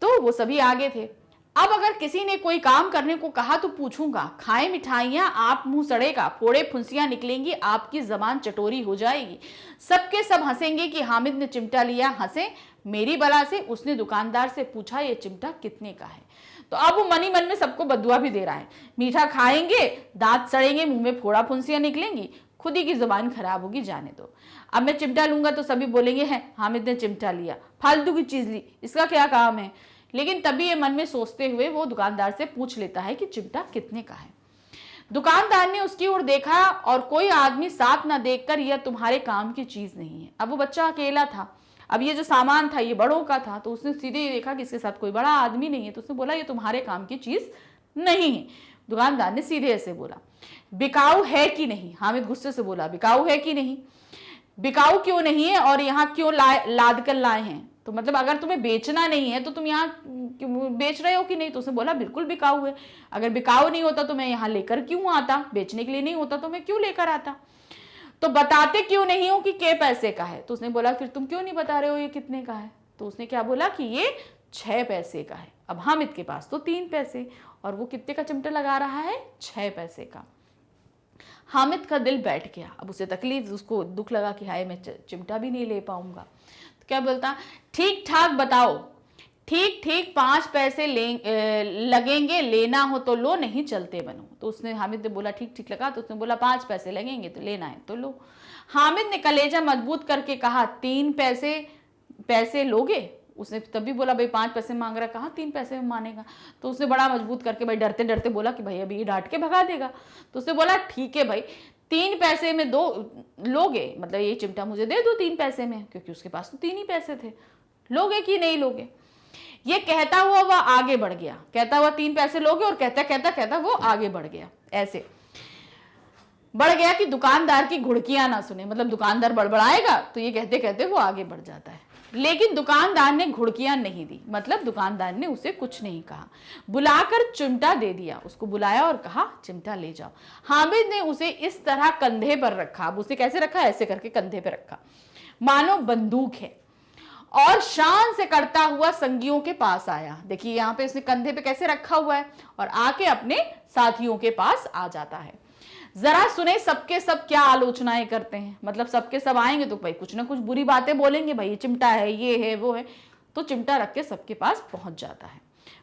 तो वो सभी आगे थे। अब अगर किसी ने कोई काम करने को कहा तो पूछूंगा, खाए मिठाइयां आप मुंह सड़ेगा, फोड़े फुंसियां निकलेंगी, आपकी जबान चटोरी हो जाएगी। सबके सब हंसेंगे कि हामिद ने चिमटा लिया। हंसे मेरी बला से। उसने दुकानदार से पूछा ये चिमटा कितने का है। तो अब वो मन ही मन में सबको बदुआ भी दे रहा है। मीठा खाएंगे, दांत सड़ेंगे, मुंह में फोड़ा फुंसियां निकलेंगी, खुद ही की जुबान खराब होगी, जाने दो। अब मैं चिमटा लूंगा तो सभी बोलेंगे है हामिद ने चिमटा लिया, फालतू की चीज ली, इसका क्या काम है। लेकिन तभी ये मन में सोचते हुए वो दुकानदार से पूछ लेता है कि चिमटा कितने का है। दुकानदार ने उसकी ओर देखा और कोई आदमी साथ ना देखकर यह तुम्हारे काम की चीज नहीं है। अब वो बच्चा अकेला था। अब ये जो सामान था ये बड़ों का था, तो उसने सीधे ही देखा कि इसके साथ कोई बड़ा आदमी नहीं है, तो उसने बोला ये तुम्हारे काम की चीज नहीं है। दुकानदार ने सीधे ऐसे बोला, बिकाऊ है कि नहीं। हामिद गुस्से से बोला, बिकाऊ है कि नहीं, बिकाऊ क्यों नहीं है और यहाँ क्यों लाद कर लाए हैं। तो मतलब अगर तुम्हें बेचना नहीं है तो तुम यहाँ बेच रहे हो कि नहीं। तो उसने बोला बिल्कुल बिकाऊ है, अगर बिकाऊ नहीं होता तो मैं यहाँ लेकर क्यों आता, बेचने के लिए नहीं होता तो मैं क्यों लेकर आता। तो बताते क्यों नहीं हो कि के पैसे का है। तो उसने बोला फिर तुम क्यों नहीं बता रहे हो ये कितने का है। तो उसने क्या बोला कि ये 6 पैसे का है। अब हामिद के पास तो 3 पैसे और वो कितने का चिमटा लगा रहा है, 6 पैसे का। हामिद का दिल बैठ गया। अब उसे तकलीफ, उसको दुख लगा कि हाय मैं चिमटा भी नहीं ले पाऊंगा। तो क्या बोलता, ठीक ठाक बताओ, ठीक ठीक 5 पैसे लगेंगे, लेना हो तो लो, नहीं चलते बनो। तो उसने हामिद ने बोला ठीक ठीक लगा। तो उसने बोला 5 पैसे लगेंगे तो लेना है तो लो। हामिद ने कलेजा मजबूत करके कहा 3 पैसे लोगे। उसने तभी बोला भाई 5 पैसे मांग रहा, कहाँ 3 पैसे में मानेगा। तो उसने बड़ा मजबूत करके भाई डरते डरते बोला कि भाई अभी ये डांट के भगा देगा। तो उसने बोला ठीक है भाई 3 पैसे में दो लोगे, मतलब ये चिमटा मुझे दे दो 3 पैसे में, क्योंकि उसके पास तो 3 ही पैसे थे। लोगे कि नहीं लोगे। ये कहता हुआ वह आगे बढ़ गया, कहता हुआ 3 पैसे लोगे, और कहता कहता कहता वो आगे बढ़ गया। ऐसे बढ़ गया कि दुकानदार की घुड़कियां ना सुने। मतलब दुकानदार बड़बड़ाएगा तो ये कहते कहते वो आगे बढ़ जाता है। लेकिन दुकानदार ने घुड़कियां नहीं दी, मतलब दुकानदार ने उसे कुछ नहीं कहा। बुलाकर चिमटा दे दिया। उसको बुलाया और कहा चिमटा ले जाओ। हामिद ने उसे इस तरह कंधे पर रखा। अब उसे कैसे रखा, ऐसे करके कंधे पर रखा मानो बंदूक है, और शान से करता हुआ संगियों के पास आया। देखिए यहाँ पे उसने कंधे पे कैसे रखा हुआ है और आके अपने साथियों के पास आ जाता है। जरा सुने सबके सब क्या आलोचनाएं करते हैं। मतलब सबके सब आएंगे तो भाई कुछ ना कुछ बुरी बातें बोलेंगे, भाई चिमटा है, ये है, वो है। तो चिमटा रख के सबके पास पहुंच जाता है।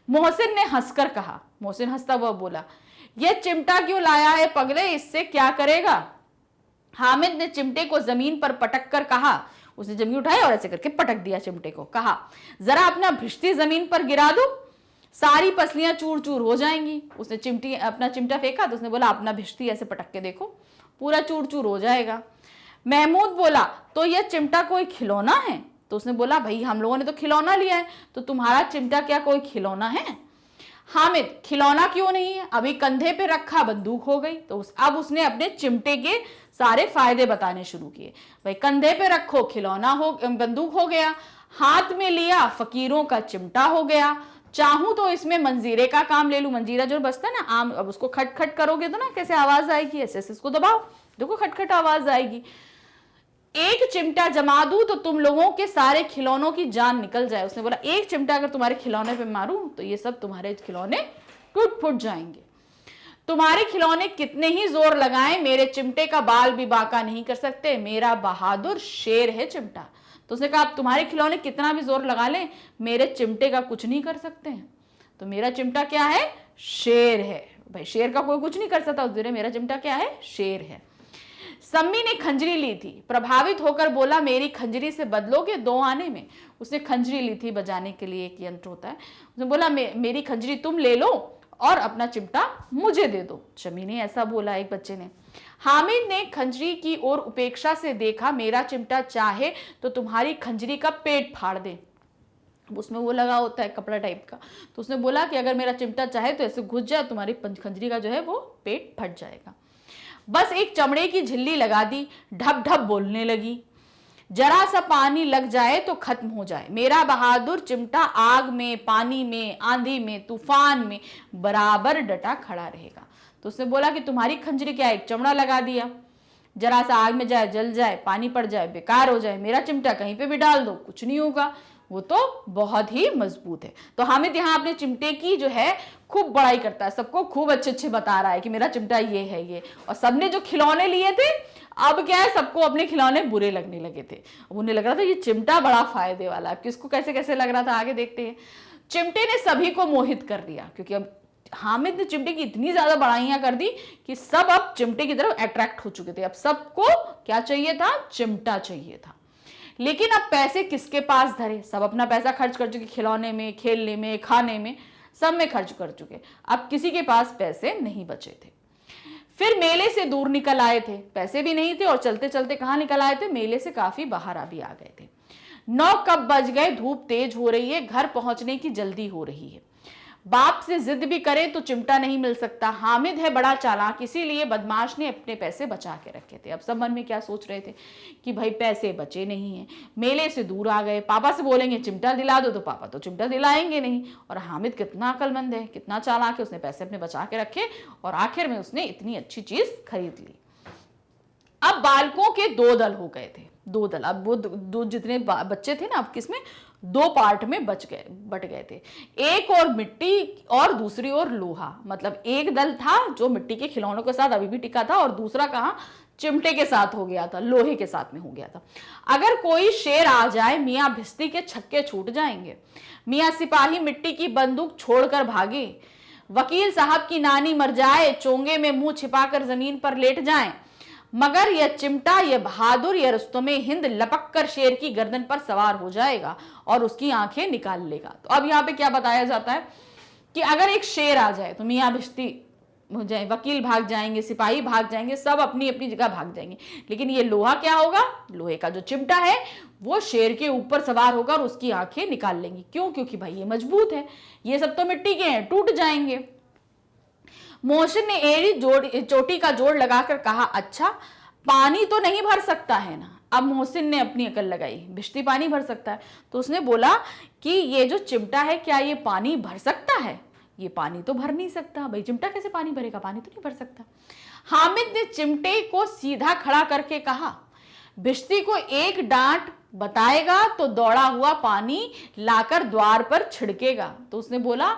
मोहसिन ने हंसकर कहा, मोहसिन हंसता हुआ बोला, ये चिमटा क्यों लाया है पगले, इससे क्या करेगा। हामिद ने चिमटे को जमीन पर पटक कर कहा, उसने जमीन उठाई और ऐसे करके पटक दिया चिमटे को। कहा जरा अपना भिश्ती जमीन पर गिरा दो, सारी पसलियां चूर चूर हो जाएंगी। उसने अपना चिमटा फेंका तो उसने बोला अपना भिश्ती ऐसे पटक के देखो, पूरा चूर चूर हो जाएगा। महमूद बोला तो यह चिमटा कोई खिलौना है। तो उसने बोला भाई हम लोगों ने तो खिलौना लिया है, तो तुम्हारा चिमटा क्या कोई खिलौना है। हामिद, खिलौना क्यों नहीं है? अभी कंधे पे रखा बंदूक हो गई। तो अब उसने अपने चिमटे के सारे फायदे बताने शुरू किए। भाई कंधे पे रखो खिलौना हो, बंदूक हो गया, हाथ में लिया फकीरों का चिमटा हो गया, चाहूं तो इसमें मंजीरे का काम ले लूं। मंजीरा जो बजता है ना आम, अब उसको खट खट करोगे तो ना कैसे आवाज आएगी, ऐसे ऐसे इसको दबाओ, देखो खट खट आवाज आएगी। एक चिमटा जमा दूं तो तुम लोगों के सारे खिलौनों की जान निकल जाए। उसने बोला एक चिमटा अगर तुम्हारे खिलौने पे मारूं तो ये सब तुम्हारे खिलौने टूट फूट जाएंगे। तुम्हारे खिलौने कितने ही जोर लगाएं, मेरे चिमटे का बाल भी बांका नहीं कर सकते। मेरा बहादुर शेर है चिमटा। तो उसने कहा तुम्हारे खिलौने कितना भी जोर लगा लें, मेरे चिमटे का कुछ नहीं कर सकते हैं। तो मेरा चिमटा क्या है? शेर है। भाई शेर का कोई कुछ नहीं कर सकता, उस दिन मेरा चिमटा क्या है? शेर है। सम्मी ने खंजरी ली थी, प्रभावित होकर बोला मेरी खंजरी से बदलोगे 2 आने में। उसने खंजरी ली थी बजाने के लिए, एक यंत्र होता है। उसने बोला मेरी खंजरी तुम ले लो और अपना चिमटा मुझे दे दो। शमी ने ऐसा बोला एक बच्चे ने। हामिद ने खंजरी की ओर उपेक्षा से देखा, मेरा चिमटा चाहे तो तुम्हारी खंजरी का पेट फाड़ दे। उसमें वो लगा होता है कपड़ा टाइप का। तो उसने बोला कि अगर मेरा चिमटा चाहे तो ऐसे घुस जाए, तुम्हारी खंजरी का जो है वो पेट फट जाएगा। बस एक चमड़े की झिल्ली लगा दी, ढप ढप बोलने लगी, जरा सा पानी लग जाए तो खत्म हो जाए। मेरा बहादुर चिमटा आग में, पानी में, आंधी में, तूफान में बराबर डटा खड़ा रहेगा। तो उसने बोला कि तुम्हारी खंजरी क्या, एक चमड़ा लगा दिया, जरा सा आग में जाए जल जाए, पानी पड़ जाए बेकार हो जाए, मेरा चिमटा कहीं पे भी डाल दो कुछ नहीं होगा, वो तो बहुत ही मजबूत है। तो हामिद यहाँ अपने चिमटे की जो है खूब बड़ाई करता है, सबको खूब अच्छे अच्छे बता रहा है कि मेरा चिमटा ये है ये। और सबने जो खिलौने लिए थे, अब क्या है सबको अपने खिलौने बुरे लगने लगे थे। उन्हें लग रहा था ये चिमटा बड़ा फायदे वाला है। किसको कैसे कैसे लग रहा था आगे देखते हैं। चिमटे ने सभी को मोहित कर दिया, क्योंकि अब हामिद ने चिमटे की इतनी ज्यादा बड़ाइयां कर दी कि सब अब चिमटे की तरफ अट्रैक्ट हो चुके थे। अब सबको क्या चाहिए था? चिमटा चाहिए था। लेकिन अब पैसे किसके पास धरे? सब अपना पैसा खर्च कर चुके, खिलौने में, खेलने में, खाने में, सब में खर्च कर चुके। अब किसी के पास पैसे नहीं बचे थे। फिर मेले से दूर निकल आए थे, पैसे भी नहीं थे और चलते चलते कहाँ निकल आए थे? मेले से काफी बाहर भी आ गए थे। 9 कब बज गए, धूप तेज हो रही है, घर पहुंचने की जल्दी हो रही है। बाप से जिद भी करे तो चिमटा नहीं मिल सकता। हामिद है बड़ा चालाक, इसीलिए बदमाश ने अपने पैसे बचा के रखे थे। अब सब मन में क्या सोच रहे थे कि भाई पैसे बचे नहीं हैं, मेले से दूर आ गए, पापा से बोलेंगे चिमटा दिला दो तो पापा तो चिमटा दिलाएंगे नहीं। और हामिद कितना अक्लमंद है, कितना चालाक है, उसने पैसे अपने बचा के रखे और आखिर में उसने इतनी अच्छी चीज खरीद ली। अब बालकों के 2 दल हो गए थे, 2 दल। अब वो दो जितने बच्चे थे ना, अब किसमें 2 पार्ट में बट गए थे। एक और मिट्टी और दूसरी ओर लोहा। मतलब एक दल था जो मिट्टी के खिलौनों के साथ अभी भी टिका था और दूसरा कहाँ? चिमटे के साथ हो गया था, लोहे के साथ में हो गया था। अगर कोई शेर आ जाए, मियाँ भिस्ती के छक्के छूट जाएंगे, मियाँ सिपाही मिट्टी की बंदूक छोड़कर भागे, वकील साहब की नानी मर जाए, चोंगे में मुंह छिपाकर जमीन पर लेट जाएं, मगर यह चिमटा, यह बहादुर, यह रुस्तमे हिंद लपक कर शेर की गर्दन पर सवार हो जाएगा और उसकी आंखें निकाल लेगा। तो अब यहाँ पे क्या बताया जाता है कि अगर एक शेर आ जाए तो मियाँ भिश्ती हो जाए, वकील भाग जाएंगे, सिपाही भाग जाएंगे, सब अपनी अपनी जगह भाग जाएंगे। लेकिन ये लोहा क्या होगा? लोहे का जो चिमटा है वो शेर के ऊपर सवार होगा और उसकी आंखें निकाल लेंगी। क्यों? क्योंकि भाई ये मजबूत है, ये सब तो मिट्टी के हैं, टूट जाएंगे। मोहसिन ने एड़ी चोटी का जोड़ लगाकर कहा, अच्छा पानी तो नहीं भर सकता है ना? अब मोहसिन ने अपनी अकल लगाई, भिश्ती पानी भर सकता है। तो उसने बोला कि ये जो चिमटा है क्या ये पानी भर सकता है? ये पानी तो भर नहीं सकता। भाई चिमटा कैसे पानी भरेगा? पानी तो नहीं भर सकता। हामिद ने चिमटे को सीधा खड़ा करके कहा, भिश्ती को एक डांट बताएगा तो दौड़ा हुआ पानी लाकर द्वार पर छिड़केगा। तो उसने बोला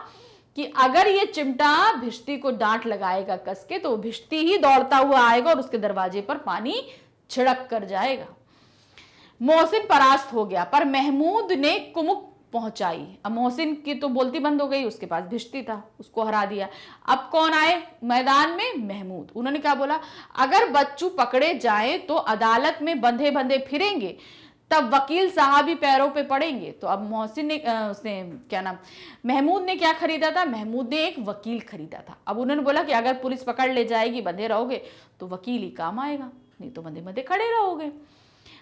कि अगर ये चिमटा भिश्ती को डांट लगाएगा कस के तो भिश्ती ही दौड़ता हुआ आएगा और उसके दरवाजे पर पानी छिड़क कर जाएगा। मोहसिन परास्त हो गया, पर महमूद ने कुमुक पहुंचाई। अब मोहसिन की तो बोलती बंद हो गई, उसके पास भिश्ती था, उसको हरा दिया। अब कौन आए मैदान में? महमूद। उन्होंने क्या बोला? अगर बच्चू पकड़े जाए तो अदालत में बंधे बंधे फिरेंगे, तब वकील साहब ही पैरों पे पड़ेंगे। तो अब मोहसिन ने उसने क्या नाम महमूद ने क्या खरीदा था? महमूद ने एक वकील खरीदा था। अब उन्होंने बोला कि अगर पुलिस पकड़ ले जाएगी, बंधे रहोगे तो वकील ही काम आएगा, नहीं तो बंधे बंधे खड़े रहोगे।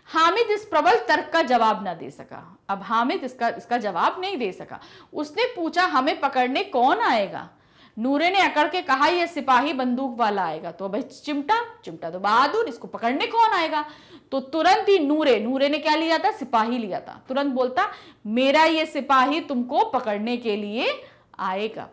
हामिद इस प्रबल तर्क का जवाब न दे सका। अब हामिद इसका जवाब नहीं दे सका। उसने पूछा, हमें पकड़ने कौन आएगा? नूरे ने अकड़ के कहा, यह सिपाही बंदूक वाला आएगा। तो भाई चिमटा तो बहादुर, इसको पकड़ने कौन आएगा? तो तुरंत ही नूरे ने क्या लिया था? सिपाही लिया था। तुरंत बोलता, मेरा ये सिपाही तुमको पकड़ने के लिए आएगा।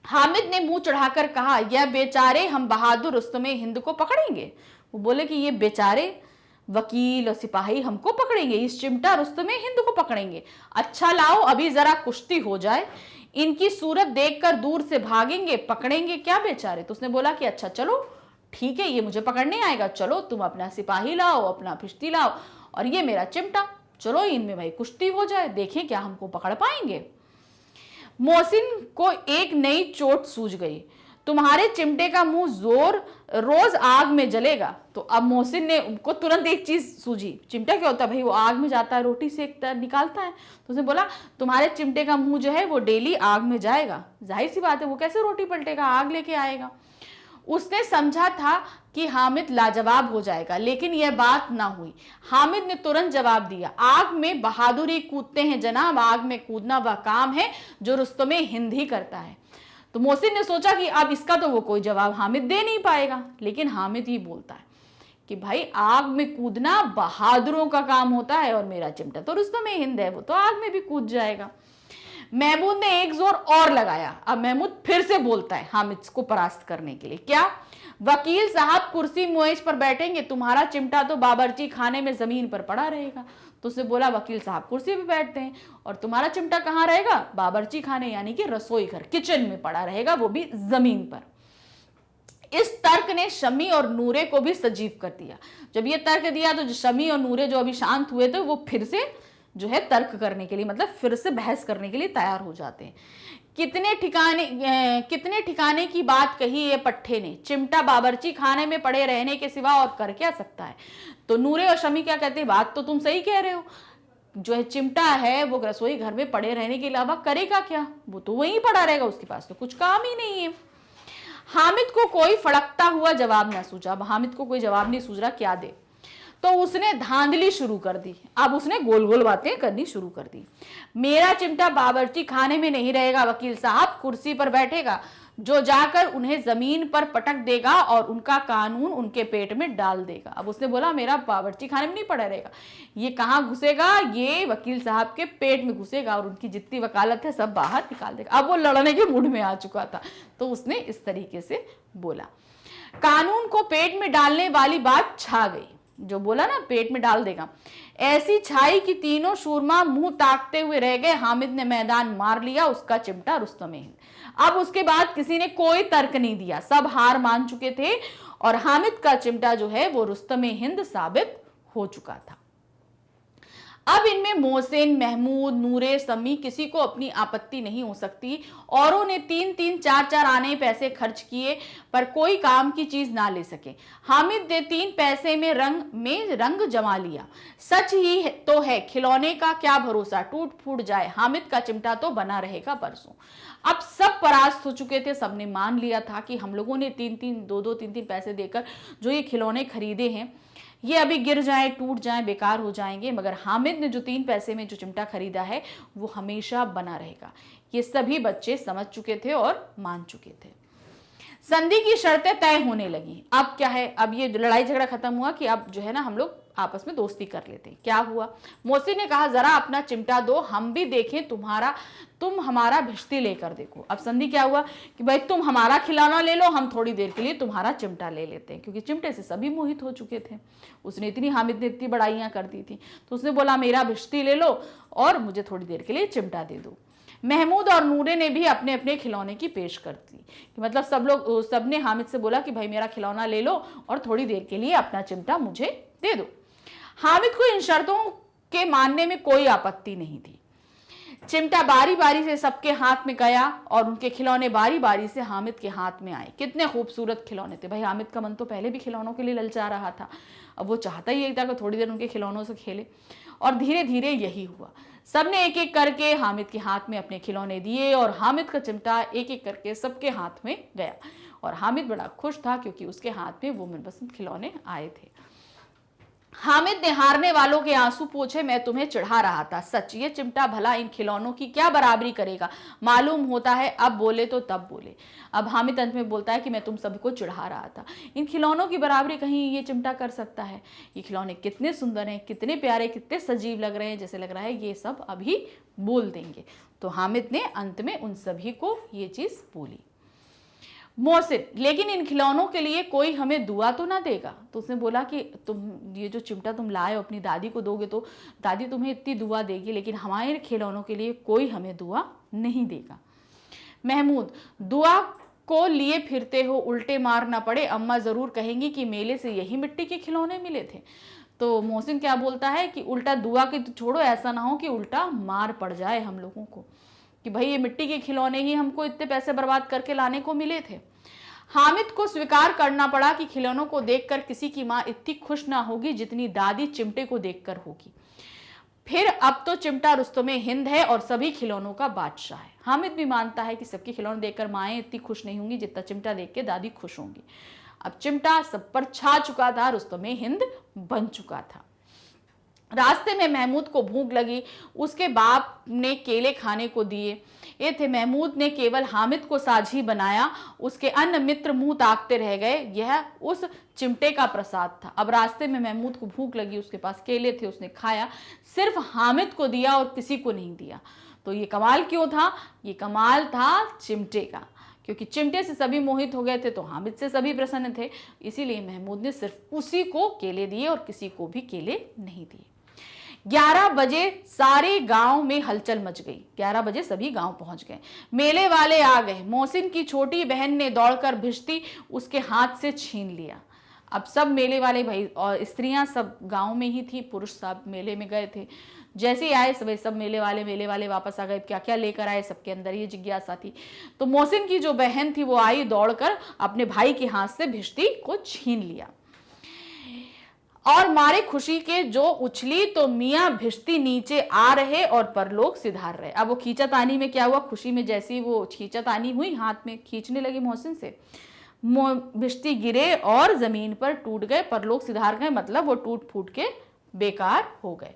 हामिद ने मुंह चढ़ाकर कहा, यह बेचारे हम बहादुर रुस्तमे हिंद को पकड़ेंगे? वो बोले कि ये बेचारे वकील और सिपाही हमको पकड़ेंगे, इस चिमटा रुस्तमे हिंद को पकड़ेंगे। अच्छा लाओ, अभी जरा कुश्ती हो जाए, इनकी सूरत देखकर दूर से भागेंगे, पकड़ेंगे क्या बेचारे? तो उसने बोला कि अच्छा चलो ठीक है, ये मुझे पकड़ने आएगा, चलो तुम अपना सिपाही लाओ, अपना फिश्ती लाओ, और ये मेरा चिमटा, चलो इनमें भाई कुश्ती हो जाए, देखें क्या हमको पकड़ पाएंगे। मोहसिन को एक नई चोट सूझ गई। तुम्हारे चिमटे का मुंह रोज आग में जलेगा। तो अब मोहसिन ने उनको तुरंत एक चीज सूझी। चिमटा क्या होता है भाई? वो आग में जाता है, रोटी सेकता है, निकालता है। तो उसने बोला, तुम्हारे चिमटे का मुंह जो है वो डेली आग में जाएगा। जाहिर सी बात है, वो कैसे रोटी पलटेगा? आग लेके आएगा। उसने समझा था कि हामिद लाजवाब हो जाएगा, लेकिन यह बात ना हुई। हामिद ने तुरंत जवाब दिया, आग में बहादुरी कूदते हैं जनाब, आग में कूदना वह काम है जो रुस्तमे हिंद ही करता है। तो मोहसिन ने सोचा कि अब इसका तो वो कोई जवाब हामिद दे नहीं पाएगा, लेकिन हामिद ही बोलता है कि भाई आग में कूदना बहादुरों का काम होता है, और मेरा चिमटा तो रुस्तमे हिंद है, वो तो आग में भी कूद जाएगा। महमूद ने एक जोर और लगाया। अब महमूद फिर से बोलता है हामिद को परास्त करने के लिए, क्या? वकील साहब कुर्सी मेज पर बैठेंगे, तुम्हारा चिमटा तो बावर्ची खाने में जमीन पर पड़ा रहेगा। तो उसने बोला, वकील साहब कुर्सी पे बैठते हैं और तुम्हारा चिमटा कहाँ रहेगा? बावर्ची खाने यानी कि रसोई घर, किचन में पड़ा रहेगा, वो भी जमीन पर। इस तर्क ने शमी और नूरे को भी सजीव कर दिया। जब ये तर्क दिया तो शमी और नूरे जो अभी शांत हुए थे, वो फिर से जो है तर्क करने के लिए, मतलब फिर से बहस करने के लिए तैयार हो जाते हैं। कितने ठिकाने की बात कही ये पट्टे ने, चिमटा बावर्ची खाने में पड़े रहने के सिवा और कर क्या सकता है? तो नूरे और शमी क्या कहते हैं, बात तो तुम सही कह रहे हो, जो है चिमटा है वो रसोई घर में पड़े रहने के अलावा करेगा क्या? वो तो वहीं पड़ा रहेगा, उसके पास तो कुछ काम ही नहीं है। हामिद को कोई फड़कता हुआ जवाब ना सूझा। अब हामिद को कोई जवाब नहीं सूझ रहा, क्या दे? तो उसने धांधली शुरू कर दी। अब उसने गोल गोल बातें करनी शुरू कर दी। मेरा चिमटा बावर्ची खाने में नहीं रहेगा वकील साहब, कुर्सी पर बैठेगा, जो जाकर उन्हें जमीन पर पटक देगा और उनका कानून उनके पेट में डाल देगा। अब उसने बोला, मेरा बावर्ची खाने में नहीं पड़ा रहेगा, ये कहाँ घुसेगा? ये वकील साहब के पेट में घुसेगा और उनकी जितनी वकालत है सब बाहर निकाल देगा। अब वो लड़ने के मूड में आ चुका था, तो उसने इस तरीके से बोला। कानून को पेट में डालने वाली बात छा गई। जो बोला ना पेट में डाल देगा, ऐसी छाई कि तीनों शूरमा मुंह ताकते हुए रह गए। हामिद ने मैदान मार लिया, उसका चिमटा रुस्तमे हिंद। अब उसके बाद किसी ने कोई तर्क नहीं दिया, सब हार मान चुके थे और हामिद का चिमटा जो है वो रुस्तमे हिंद साबित हो चुका था। अब इनमें मोहसिन, महमूद, नूरे, शमी किसी को अपनी आपत्ति नहीं हो सकती। औरों ने 3-3, 4-4 आने पैसे खर्च किए पर कोई काम की चीज ना ले सके। हामिद ने 3 पैसे में रंग जमा लिया। सच ही तो है, खिलौने का क्या भरोसा, टूट फूट जाए, हामिद का चिमटा तो बना रहेगा परसों। अब सब परास्त हो चुके थे, सबने मान लिया था कि हम लोगों ने 3-3 पैसे देकर जो ये खिलौने खरीदे हैं ये अभी गिर जाएं, टूट जाएं, बेकार हो जाएंगे, मगर हामिद ने जो 3 पैसे में जो चिमटा खरीदा है वो हमेशा बना रहेगा। ये सभी बच्चे समझ चुके थे और मान चुके थे। संधि की शर्तें तय होने लगी। अब क्या है, अब ये लड़ाई झगड़ा खत्म हुआ कि अब जो है ना हम लोग आपस में दोस्ती कर लेते हैं। क्या हुआ, मोहसिन ने कहा, जरा अपना चिमटा दो, हम भी देखें तुम हमारा भिश्ती लेकर देखो। अब संधि क्या हुआ कि भाई तुम हमारा खिलौना ले लो, हम थोड़ी देर के लिए तुम्हारा चिमटा ले लेते हैं, क्योंकि चिमटे से सभी मोहित हो चुके थे। हामिद ने इतनी बड़ाइयां कर दी थी, तो उसने बोला मेरा भिश्ती ले लो और मुझे थोड़ी देर के लिए चिमटा दे दो। महमूद और नूरे ने भी अपने अपने खिलौने की पेश कर दी, कि मतलब सबने हामिद से बोला कि भाई मेरा खिलौना ले लो और थोड़ी देर के लिए अपना चिमटा मुझे दे दो। हामिद को इन शर्तों के मानने में कोई आपत्ति नहीं थी। चिमटा बारी बारी से सबके हाथ में गया और उनके खिलौने बारी बारी से हामिद के हाथ में आए। कितने खूबसूरत खिलौने थे भाई। हामिद का मन तो पहले भी खिलौनों के लिए ललचा रहा था, अब वो चाहता ही था कि थोड़ी देर उनके खिलौनों से खेले, और धीरे धीरे यही हुआ। सबने एक एक करके हामिद के हाथ में अपने खिलौने दिए और हामिद का चिमटा एक एक करके सबके हाथ में गया, और हामिद बड़ा खुश था क्योंकि उसके हाथ में वो मनपसंद खिलौने आए थे। हामिद ने हारने वालों के आंसू पोंछे, मैं तुम्हें चिढ़ा रहा था, सच ये चिमटा भला इन खिलौनों की क्या बराबरी करेगा, मालूम होता है अब बोले तो तब बोले। अब हामिद अंत में बोलता है कि मैं तुम सबको चिढ़ा रहा था, इन खिलौनों की बराबरी कहीं ये चिमटा कर सकता है। ये खिलौने कितने सुंदर हैं, कितने प्यारे, कितने सजीव लग रहे हैं, जैसे लग रहा है ये सब अभी बोल देंगे। तो हामिद ने अंत में उन सभी को ये चीज बोली। मोहसिन, लेकिन इन खिलौनों के लिए कोई हमें दुआ तो ना देगा। तो उसने बोला कि तुम ये जो चिमटा तुम लाए हो अपनी दादी को दोगे तो दादी तुम्हें इतनी दुआ देगी, लेकिन हमारे खिलौनों के लिए कोई हमें दुआ नहीं देगा। महमूद, दुआ को लिए फिरते हो, उल्टे मार ना पड़े, अम्मा जरूर कहेंगी कि मेले से यही मिट्टी के खिलौने मिले थे। तो मोहसिन क्या बोलता है कि उल्टा दुआ की तो छोड़ो, ऐसा ना हो कि उल्टा मार पड़ जाए हम लोगों को, कि भाई ये मिट्टी के खिलौने ही हमको इतने पैसे बर्बाद करके लाने को मिले थे। हामिद को स्वीकार करना पड़ा कि खिलौनों को देखकर किसी की मां इतनी खुश ना होगी जितनी दादी चिमटे को देखकर होगी। फिर अब तो चिमटा रुस्तमे हिंद है और सभी खिलौनों का बादशाह है। हामिद भी मानता है कि सबके खिलौने देखकर माएँ इतनी खुश नहीं होंगी जितना चिमटा देख के दादी खुश होंगी। अब चिमटा सब पर छा चुका था, रुस्तमे हिंद बन चुका था। रास्ते में महमूद को भूख लगी, उसके बाप ने केले खाने को दिए। ये थे महमूद ने केवल हामिद को साझी बनाया, उसके अन्य मित्र मुंह ताकते रह गए। यह उस चिमटे का प्रसाद था। अब रास्ते में महमूद को भूख लगी, उसके पास केले थे, उसने खाया, सिर्फ हामिद को दिया और किसी को नहीं दिया। तो ये कमाल क्यों था? ये कमाल था चिमटे का, क्योंकि चिमटे से सभी मोहित हो गए थे तो हामिद से सभी प्रसन्न थे, इसीलिए महमूद ने सिर्फ उसी को केले दिए और किसी को भी केले नहीं दिए। 11 बजे सारे गांव में हलचल मच गई। 11 बजे सभी गांव पहुंच गए, मेले वाले आ गए। मोहसिन की छोटी बहन ने दौड़कर भिश्ती उसके हाथ से छीन लिया। अब सब मेले वाले भाई और स्त्रियां सब गांव में ही थी, पुरुष सब मेले में गए थे। जैसे ही आए सब मेले वाले वापस आ गए, क्या क्या लेकर आए, सबके अंदर ये जिज्ञासा थी। तो मोहसिन की जो बहन थी वो आई दौड़कर अपने भाई के हाथ से भिश्ती को छीन लिया और मारे खुशी के जो उछली तो मियां भिश्ती नीचे आ रहे और परलोक सिधार रहे। अब वो खींचातानी में क्या हुआ, खुशी में जैसी वो खींचातानी हुई, हाथ में खींचने लगी मोहसिन से, भिश्ती गिरे और जमीन पर टूट गए, परलोक सिधार गए, मतलब वो टूट फूट के बेकार हो गए।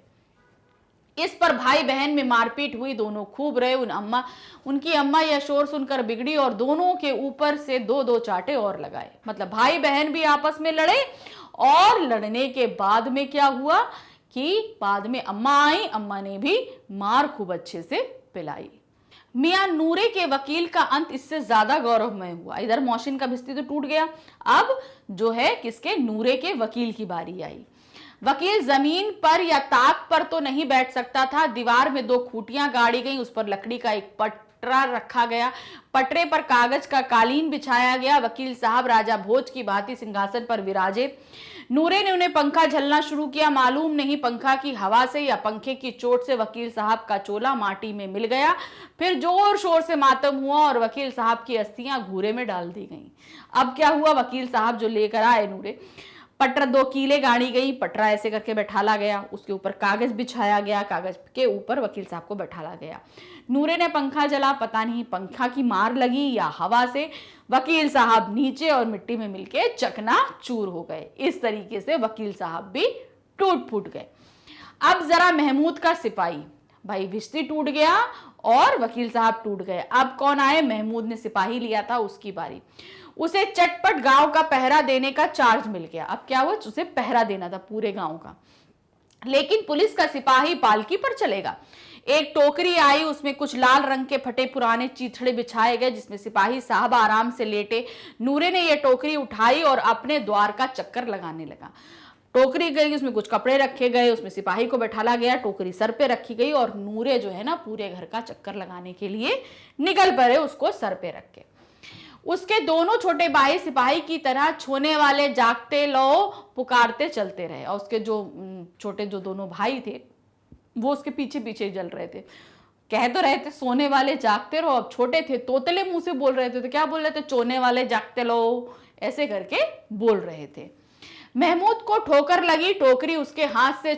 इस पर भाई बहन में मारपीट हुई, दोनों खूब रहे। उनकी अम्मा यह शोर सुनकर बिगड़ी और दोनों के ऊपर से 2-2 चांटे और लगाए। मतलब भाई बहन भी आपस में लड़े और लड़ने के बाद में क्या हुआ कि बाद में अम्मा आई, अम्मा ने भी मार खूब अच्छे से पिलाई। मियां नूरे के वकील का अंत इससे ज्यादा गौरवमय हुआ। इधर मोहसिन का भिश्ती तो टूट गया, अब जो है किसके, नूरे के वकील की बारी आई। वकील जमीन पर या ताक पर तो नहीं बैठ सकता था। दीवार में 2 खूंटियां गाड़ी गई, उस पर लकड़ी का एक पटरा रखा गया, पटरे पर कागज का कालीन बिछाया गया। वकील साहब राजा भोज की भांति सिंहासन पर विराजे। नूरे ने उन्हें पंखा झलना शुरू किया। मालूम नहीं पंखा की हवा से या पंखे की चोट से वकील साहब का चोला माटी में मिल गया। फिर जोर शोर से मातम हुआ और वकील साहब की अस्थियां घूरे में डाल दी गईं। अब क्या हुआ, वकील साहब जो लेकर आए नूरे, पटरा 2 कीले गाड़ी गई, पटरा ऐसे करके बैठाला गया, उसके ऊपर कागज बिछाया गया, कागज के ऊपर वकील साहब को बैठाला गया। नूरे ने पंखा जला, पता नहीं पंखा की मार लगी या हवा से वकील साहब नीचे और मिट्टी में मिलके चकनाचूर हो गए। इस तरीके से वकील साहब भी टूट फूट गए। अब जरा महमूद का सिपाही, भाई भिश्ती टूट गया और वकील साहब टूट गए, अब कौन आए, महमूद ने सिपाही लिया था, उसकी बारी। उसे चटपट गांव का पहरा देने का चार्ज मिल गया। अब क्या हुआ, उसे पहरा देना था पूरे गांव का, लेकिन पुलिस का सिपाही पालकी पर चलेगा। एक टोकरी आई, उसमें कुछ लाल रंग के फटे पुराने चीथड़े बिछाए गए जिसमें सिपाही साहब आराम से लेटे। नूरे ने यह टोकरी उठाई और अपने द्वार का चक्कर लगाने लगा। टोकरी गई, उसमें कुछ कपड़े रखे गए, उसमें सिपाही को बैठाला गया, टोकरी सर पे रखी गई और नूरे जो है ना पूरे घर का चक्कर लगाने के लिए निकल पड़े उसको सर पे रख के। उसके दोनों छोटे भाई सिपाही की तरह छोने वाले जागते लो पुकारते चलते रहे और उसके जो छोटे जो दोनों भाई थे वो उसके पीछे पीछे चल रहे थे। कह तो रहे थे सोने वाले जागते रहो, अब छोटे थे तोतले मुंह से बोल रहे थे, तो क्या बोल रहे थे, चोने वाले जागते लो, ऐसे करके बोल रहे थे। महमूद को ठोकर लगी, टोकरी उसके हाथ से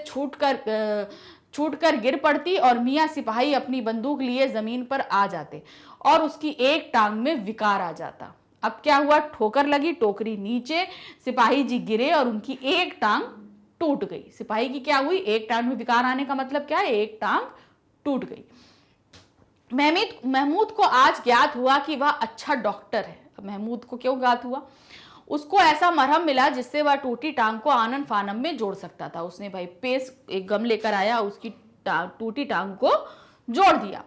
छूटकर गिर पड़ती और मियां सिपाही अपनी बंदूक लिए जमीन पर आ जाते और उसकी एक टांग में विकार आ जाता। अब क्या हुआ, ठोकर लगी, टोकरी नीचे, सिपाही जी गिरे और उनकी एक टांग टूट गई। सिपाही की क्या हुई, एक टांग में विकार आने का मतलब क्या है, एक टांग टूट गई। महमूद को आज ज्ञात हुआ कि वह अच्छा डॉक्टर है। महमूद को क्यों ज्ञात हुआ, उसको ऐसा मरहम मिला जिससे वह टूटी टांग को आनन फानन में जोड़ सकता था। उसने भाई पेस्ट एक गम लेकर आया, उसकी टूटी टांग को जोड़ दिया।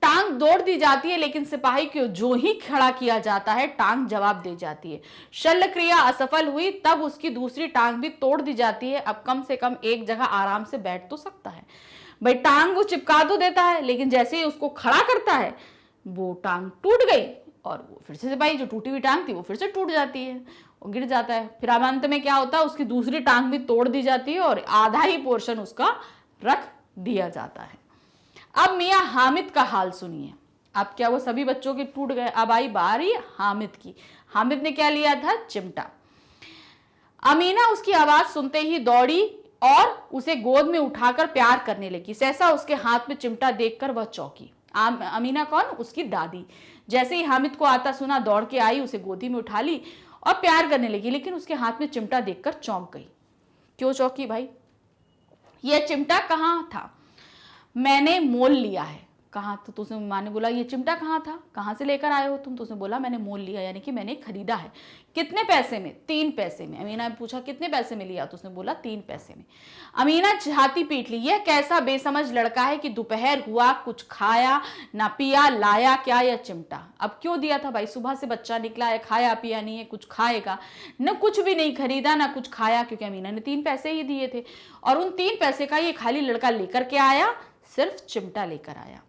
टांग तोड़ दी जाती है, लेकिन सिपाही को जो ही खड़ा किया जाता है टांग जवाब दे जाती है। शल्य क्रिया असफल हुई, तब उसकी दूसरी टांग भी तोड़ दी जाती है। अब कम से कम एक जगह आराम से बैठ तो सकता है। भाई टांग को चिपका तो देता है, लेकिन जैसे ही उसको खड़ा करता है वो टांग टूट गई, और वो फिर से सिपाही जो टूटी हुई टांग थी वो फिर से टूट जाती है और गिर जाता है। फिर अब अंत में क्या होता है, उसकी दूसरी टांग भी तोड़ दी जाती है और आधा ही पोर्शन उसका रख दिया जाता है। अब मियाँ हामिद का हाल सुनिए। अब क्या वो सभी बच्चों के टूट गए, अब आई बारी हामिद की। हामिद ने क्या लिया था, चिमटा। अमीना उसकी आवाज सुनते ही दौड़ी और उसे गोद में उठाकर प्यार करने लगी। सहसा उसके हाथ में चिमटा देखकर वह चौंकी। अमीना कौन, उसकी दादी। जैसे ही हामिद को आता सुना दौड़ के आई, उसे गोदी में उठा ली और प्यार करने लगी, लेकिन उसके हाथ में चिमटा देखकर चौंक गई। क्यों चौंकी भाई, यह चिमटा कहाँ था, मैंने मोल लिया है। कहाँ, तो उसने, माँ ने बोला ये चिमटा कहाँ था, कहाँ से लेकर आए हो तुम, तो उसने बोला मैंने मोल लिया, यानी कि मैंने खरीदा है। कितने पैसे में, 3 पैसे में। अमीना ने पूछा कितने पैसे में लिया, तो उसने बोला 3 पैसे में। अमीना छाती पीट ली, यह कैसा बेसमझ लड़का है कि दोपहर हुआ कुछ खाया ना पिया, लाया क्या यह चिमटा। अब क्यों दिया था भाई, सुबह से बच्चा निकला है, खाया पिया नहीं है, कुछ खाएगा न, कुछ भी नहीं खरीदा ना कुछ खाया, क्योंकि अमीना ने 3 पैसे ही दिए थे, और उन 3 पैसे का ये खाली लड़का लेकर के आया, सिर्फ चिमटा लेकर आया।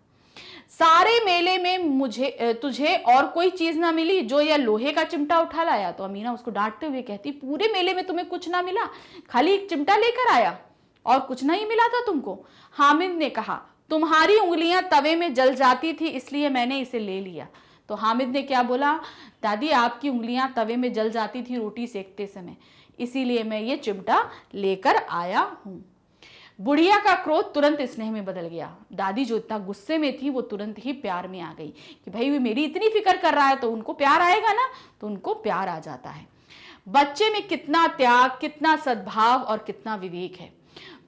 सारे मेले में तुझे और कोई चीज ना मिली जो यह लोहे का चिमटा उठा लाया। तो अमीना उसको डांटते हुए कहती, पूरे मेले में तुम्हें कुछ ना मिला, खाली एक चिमटा लेकर आया और कुछ नहीं मिला था तुमको। हामिद ने कहा, तुम्हारी उंगलियां तवे में जल जाती थी इसलिए मैंने इसे ले लिया। तो हामिद ने क्या बोला, दादी आपकी उंगलियां तवे में जल जाती थी रोटी सेकते समय, इसीलिए मैं ये चिमटा लेकर आया हूं। बुढ़िया का क्रोध तुरंत स्नेह में बदल गया। दादी जो इतना गुस्से में थी वो तुरंत ही प्यार में आ गई कि भाई वो मेरी इतनी फिक्र कर रहा है तो उनको प्यार आएगा ना, तो उनको प्यार आ जाता है। बच्चे में कितना त्याग, कितना सद्भाव और कितना विवेक है।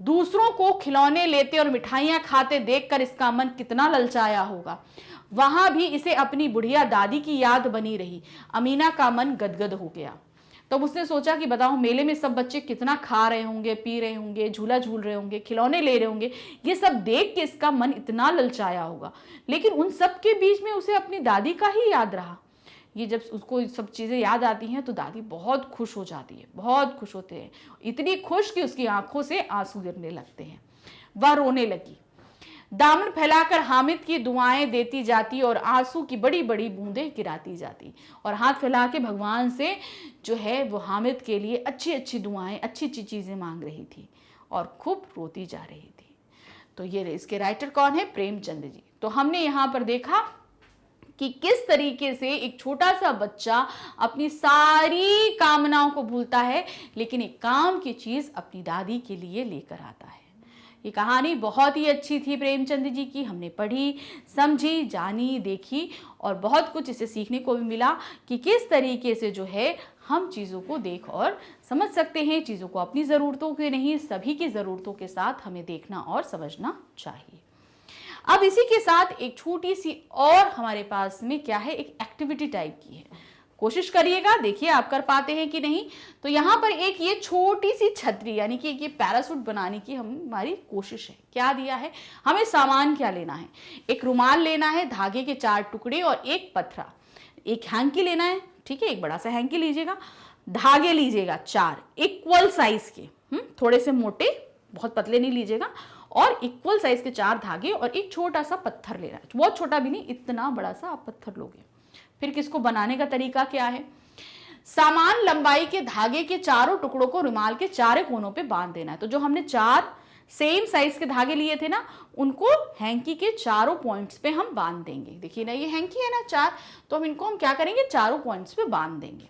दूसरों को खिलौने लेते और मिठाइयां खाते देखकर इसका मन कितना ललचाया होगा। वहां भी इसे अपनी बुढ़िया दादी की याद बनी रही। अमीना का मन गदगद हो गया। तब उसने सोचा कि बताओ मेले में सब बच्चे कितना खा रहे होंगे, पी रहे होंगे, झूला झूल रहे होंगे, खिलौने ले रहे होंगे, ये सब देख के इसका मन इतना ललचाया होगा। लेकिन उन सब के बीच में उसे अपनी दादी का ही याद रहा। ये जब उसको सब चीज़ें याद आती हैं तो दादी बहुत खुश हो जाती है, बहुत खुश होते हैं, इतनी खुश कि उसकी आंखों से आंसू गिरने लगते हैं। वह रोने लगी, दामन फैलाकर हामिद की दुआएं देती जाती और आंसू की बड़ी बड़ी बूंदें गिराती जाती, और हाथ फैला के भगवान से जो है वो हामिद के लिए अच्छी अच्छी दुआएं, अच्छी अच्छी चीज़ें मांग रही थी और खूब रोती जा रही थी। तो ये इसके राइटर कौन है, प्रेमचंद जी। तो हमने यहाँ पर देखा कि किस तरीके से एक छोटा सा बच्चा अपनी सारी कामनाओं को भूलता है, लेकिन एक काम की चीज़ अपनी दादी के लिए लेकर आता है। ये कहानी बहुत ही अच्छी थी प्रेमचंद जी की, हमने पढ़ी, समझी, जानी, देखी और बहुत कुछ इसे सीखने को भी मिला कि किस तरीके से जो है हम चीज़ों को देख और समझ सकते हैं। चीज़ों को अपनी ज़रूरतों के नहीं, सभी की ज़रूरतों के साथ हमें देखना और समझना चाहिए। अब इसी के साथ एक छोटी सी और हमारे पास में क्या है, एक एक्टिविटी टाइप की है, कोशिश करिएगा, देखिए आप कर पाते हैं कि नहीं। तो यहाँ पर एक ये छोटी सी छतरी यानी कि ये पैरासूट बनाने की हमारी कोशिश है। क्या दिया है हमें, सामान क्या लेना है, एक रुमाल लेना है, धागे के 4 टुकड़े और एक पत्थरा, एक हैंकी लेना है, ठीक है, एक बड़ा सा हैंकी लीजिएगा, धागे लीजिएगा 4 इक्वल साइज के, थोड़े से मोटे, बहुत पतले नहीं लीजिएगा, और इक्वल साइज के 4 धागे और एक छोटा सा पत्थर लेना है, बहुत छोटा भी नहीं, इतना बड़ा सा आप पत्थर लोगे। फिर किसको बनाने का तरीका क्या है, समान लंबाई के धागे के चारों टुकड़ों को रुमाल के 4 कोनों पे बांध देना है। तो जो हमने 4 सेम साइज के धागे लिए थे ना, उनको हैंकी के चारों पॉइंट्स पे हम बांध देंगे। देखिए ना, ये हैंकी है ना 4, तो हम इनको क्या करेंगे, चारों पॉइंट्स पे बांध देंगे।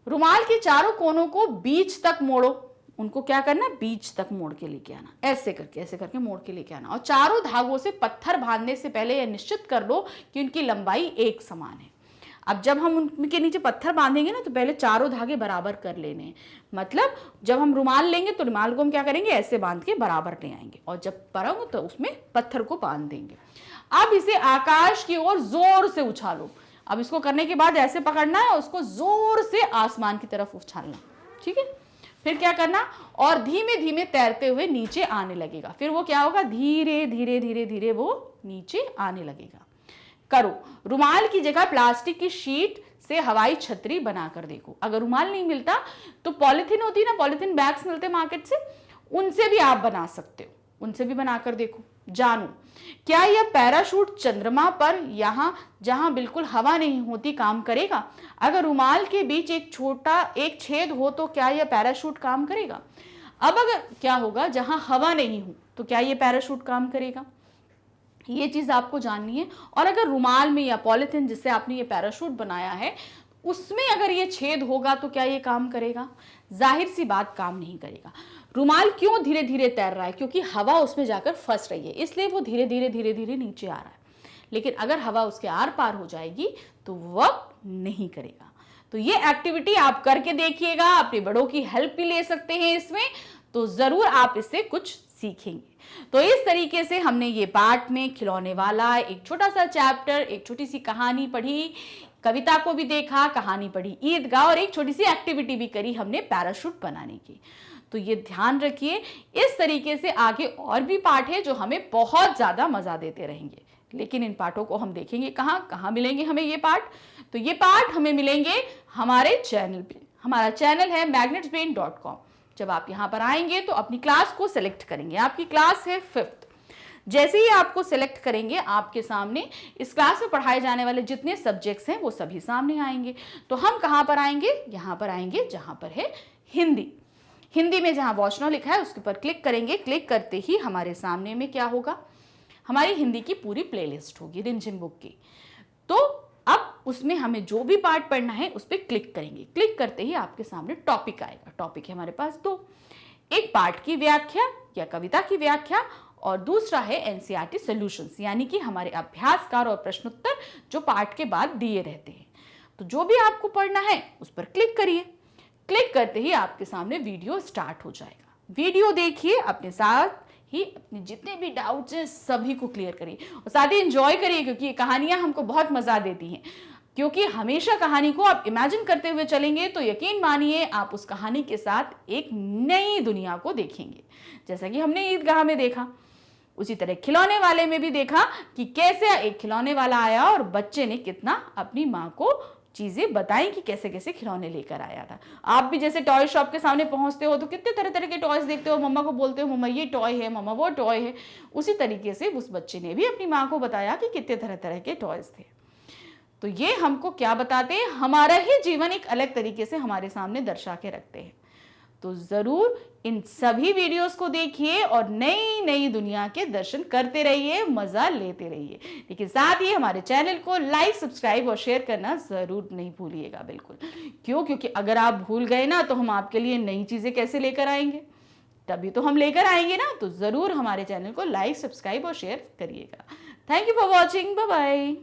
रुमाल के चारों कोनों को बीच तक मोड़ो, उनको क्या करना, बीच तक मोड़ के लेके आना, ऐसे करके मोड़ के लेके आना। और चारों धागों से पत्थर बांधने से पहले यह निश्चित कर लो कि उनकी लंबाई एक समान है। अब जब हम उनके नीचे पत्थर बांधेंगे ना तो पहले चारों धागे बराबर कर लेने हैं। मतलब जब हम रुमाल लेंगे तो रुमाल को हम क्या करेंगे, ऐसे बांध के बराबर ले आएंगे, और जब परोगे तो उसमें पत्थर को बांध देंगे। अब इसे आकाश की ओर जोर से उछालो। अब इसको करने के बाद ऐसे पकड़ना है, उसको जोर से आसमान की तरफ उछालना, ठीक है। फिर क्या करना, और धीमे धीमे तैरते हुए नीचे आने लगेगा। फिर वो क्या होगा, धीरे धीरे धीरे धीरे वो नीचे आने लगेगा। करो। रुमाल की जगह प्लास्टिक की शीट से हवाई छतरी बनाकर देखो। अगर रुमाल नहीं मिलता तो पॉलिथीन होती है ना, पॉलिथीन बैग्स मिलते मार्केट से, उनसे भी आप बना सकते हो, उनसे भी बनाकर देखो। जानो, क्या यह पैराशूट चंद्रमा पर यहां जहां बिल्कुल हवा नहीं होती काम करेगा? अगर रुमाल के बीच एक छेद हो तो क्या यह पैराशूट काम करेगा? अब अगर क्या होगा, जहां हवा नहीं हो तो क्या यह पैराशूट काम करेगा? ये चीज आपको जाननी है। और अगर रुमाल में या पॉलिथीन जिससे आपने ये पैराशूट बनाया है उसमें अगर ये छेद होगा तो क्या ये काम करेगा? जाहिर सी बात, काम नहीं करेगा। रुमाल क्यों धीरे धीरे तैर रहा है? क्योंकि हवा उसमें जाकर फंस रही है, इसलिए वो धीरे धीरे धीरे धीरे नीचे आ रहा है। लेकिन अगर हवा उसके आर पार हो जाएगी तो वह नहीं करेगा। तो ये एक्टिविटी आप करके देखिएगा, अपने बड़ों की हेल्प भी ले सकते हैं इसमें, तो जरूर आप इससे कुछ सीखेंगे। तो इस तरीके से हमने ये पार्ट में खिलौने वाला एक छोटा सा चैप्टर, एक छोटी सी कहानी पढ़ी, कविता को भी देखा, कहानी पढ़ी ईदगाह, और एक छोटी सी एक्टिविटी भी करी हमने पैराशूट बनाने की। तो ये ध्यान रखिए, इस तरीके से आगे और भी पार्ट है जो हमें बहुत ज्यादा मजा देते रहेंगे। लेकिन इन पार्टों को हम देखेंगे कहाँ मिलेंगे हमें ये पार्ट? तो ये पार्ट हमें मिलेंगे हमारे चैनल पे। हमारा चैनल है magnetsbrain.com। जब आप यहाँ पर आएंगे तो अपनी क्लास को सिलेक्ट करेंगे। आपकी क्लास है 5th। जैसे ही आपको सिलेक्ट करेंगे, आपके सामने इस क्लास में पढ़ाए जाने वाले जितने सब्जेक्ट्स हैं वो सभी सामने आएंगे। तो हम कहाँ पर आएंगे? यहाँ पर आएंगे जहाँ पर है हिंदी। हिंदी में जहाँ वॉच नाउ लिखा है उसके ऊपर क्लिक करेंगे। क्लिक करते ही हमारे सामने में क्या होगा, हमारी हिंदी की पूरी प्लेलिस्ट होगी रिमझिम बुक की। तो अब उसमें हमें जो भी पार्ट पढ़ना है उस पर क्लिक करेंगे। क्लिक करते ही आपके सामने टॉपिक आएगा। टॉपिक है हमारे पास 2, एक पार्ट की व्याख्या या कविता की व्याख्या, और दूसरा है एनसीईआरटी सॉल्यूशंस, यानी कि हमारे अभ्यासकार और प्रश्नोत्तर जो पार्ट के बाद दिए रहते हैं। तो जो भी आपको पढ़ना है उस पर क्लिक करिए। क्लिक करते ही आपके सामने वीडियो स्टार्ट हो जाएगा। वीडियो देखिए, अपने साथ ही अपने जितने भी डाउट्स हैं सभी को क्लियर करिए, और साथ ही एंजॉय करिए, क्योंकि ये कहानियां हमको बहुत मजा देती हैं। क्योंकि हमेशा कहानी को आप इमेजिन करते हुए चलेंगे तो यकीन मानिए आप उस कहानी के साथ एक नई दुनिया को देखेंगे। जैसा कि हमने ईदगाह में देखा, उसी तरह खिलौने वाले में भी देखा कि कैसे एक खिलौने वाला आया और बच्चे ने कितना अपनी माँ को चीजें बताई कि कैसे कैसे खिलौने लेकर आया था। आप भी जैसे टॉय शॉप के सामने पहुंचते हो तो कितने तरह तरह के टॉयज देखते हो, मम्मा को बोलते हो मम्मा ये टॉय है, मम्मा वो टॉय है। उसी तरीके से उस बच्चे ने भी अपनी माँ को बताया कि कितने तरह तरह के टॉयज थे। तो ये हमको क्या बताते हैं, हमारा ही जीवन एक अलग तरीके से हमारे सामने दर्शा के रखते हैं। तो जरूर इन सभी वीडियोस को देखिए और नई नई दुनिया के दर्शन करते रहिए, मजा लेते रहिए। लेकिन साथ ही हमारे चैनल को लाइक, सब्सक्राइब और शेयर करना जरूर नहीं भूलिएगा। बिल्कुल, क्योंकि अगर आप भूल गए ना तो हम आपके लिए नई चीजें कैसे लेकर आएंगे? तभी तो हम लेकर आएंगे ना। तो जरूर हमारे चैनल को लाइक, सब्सक्राइब और शेयर करिएगा। Thank you for watching. Bye bye.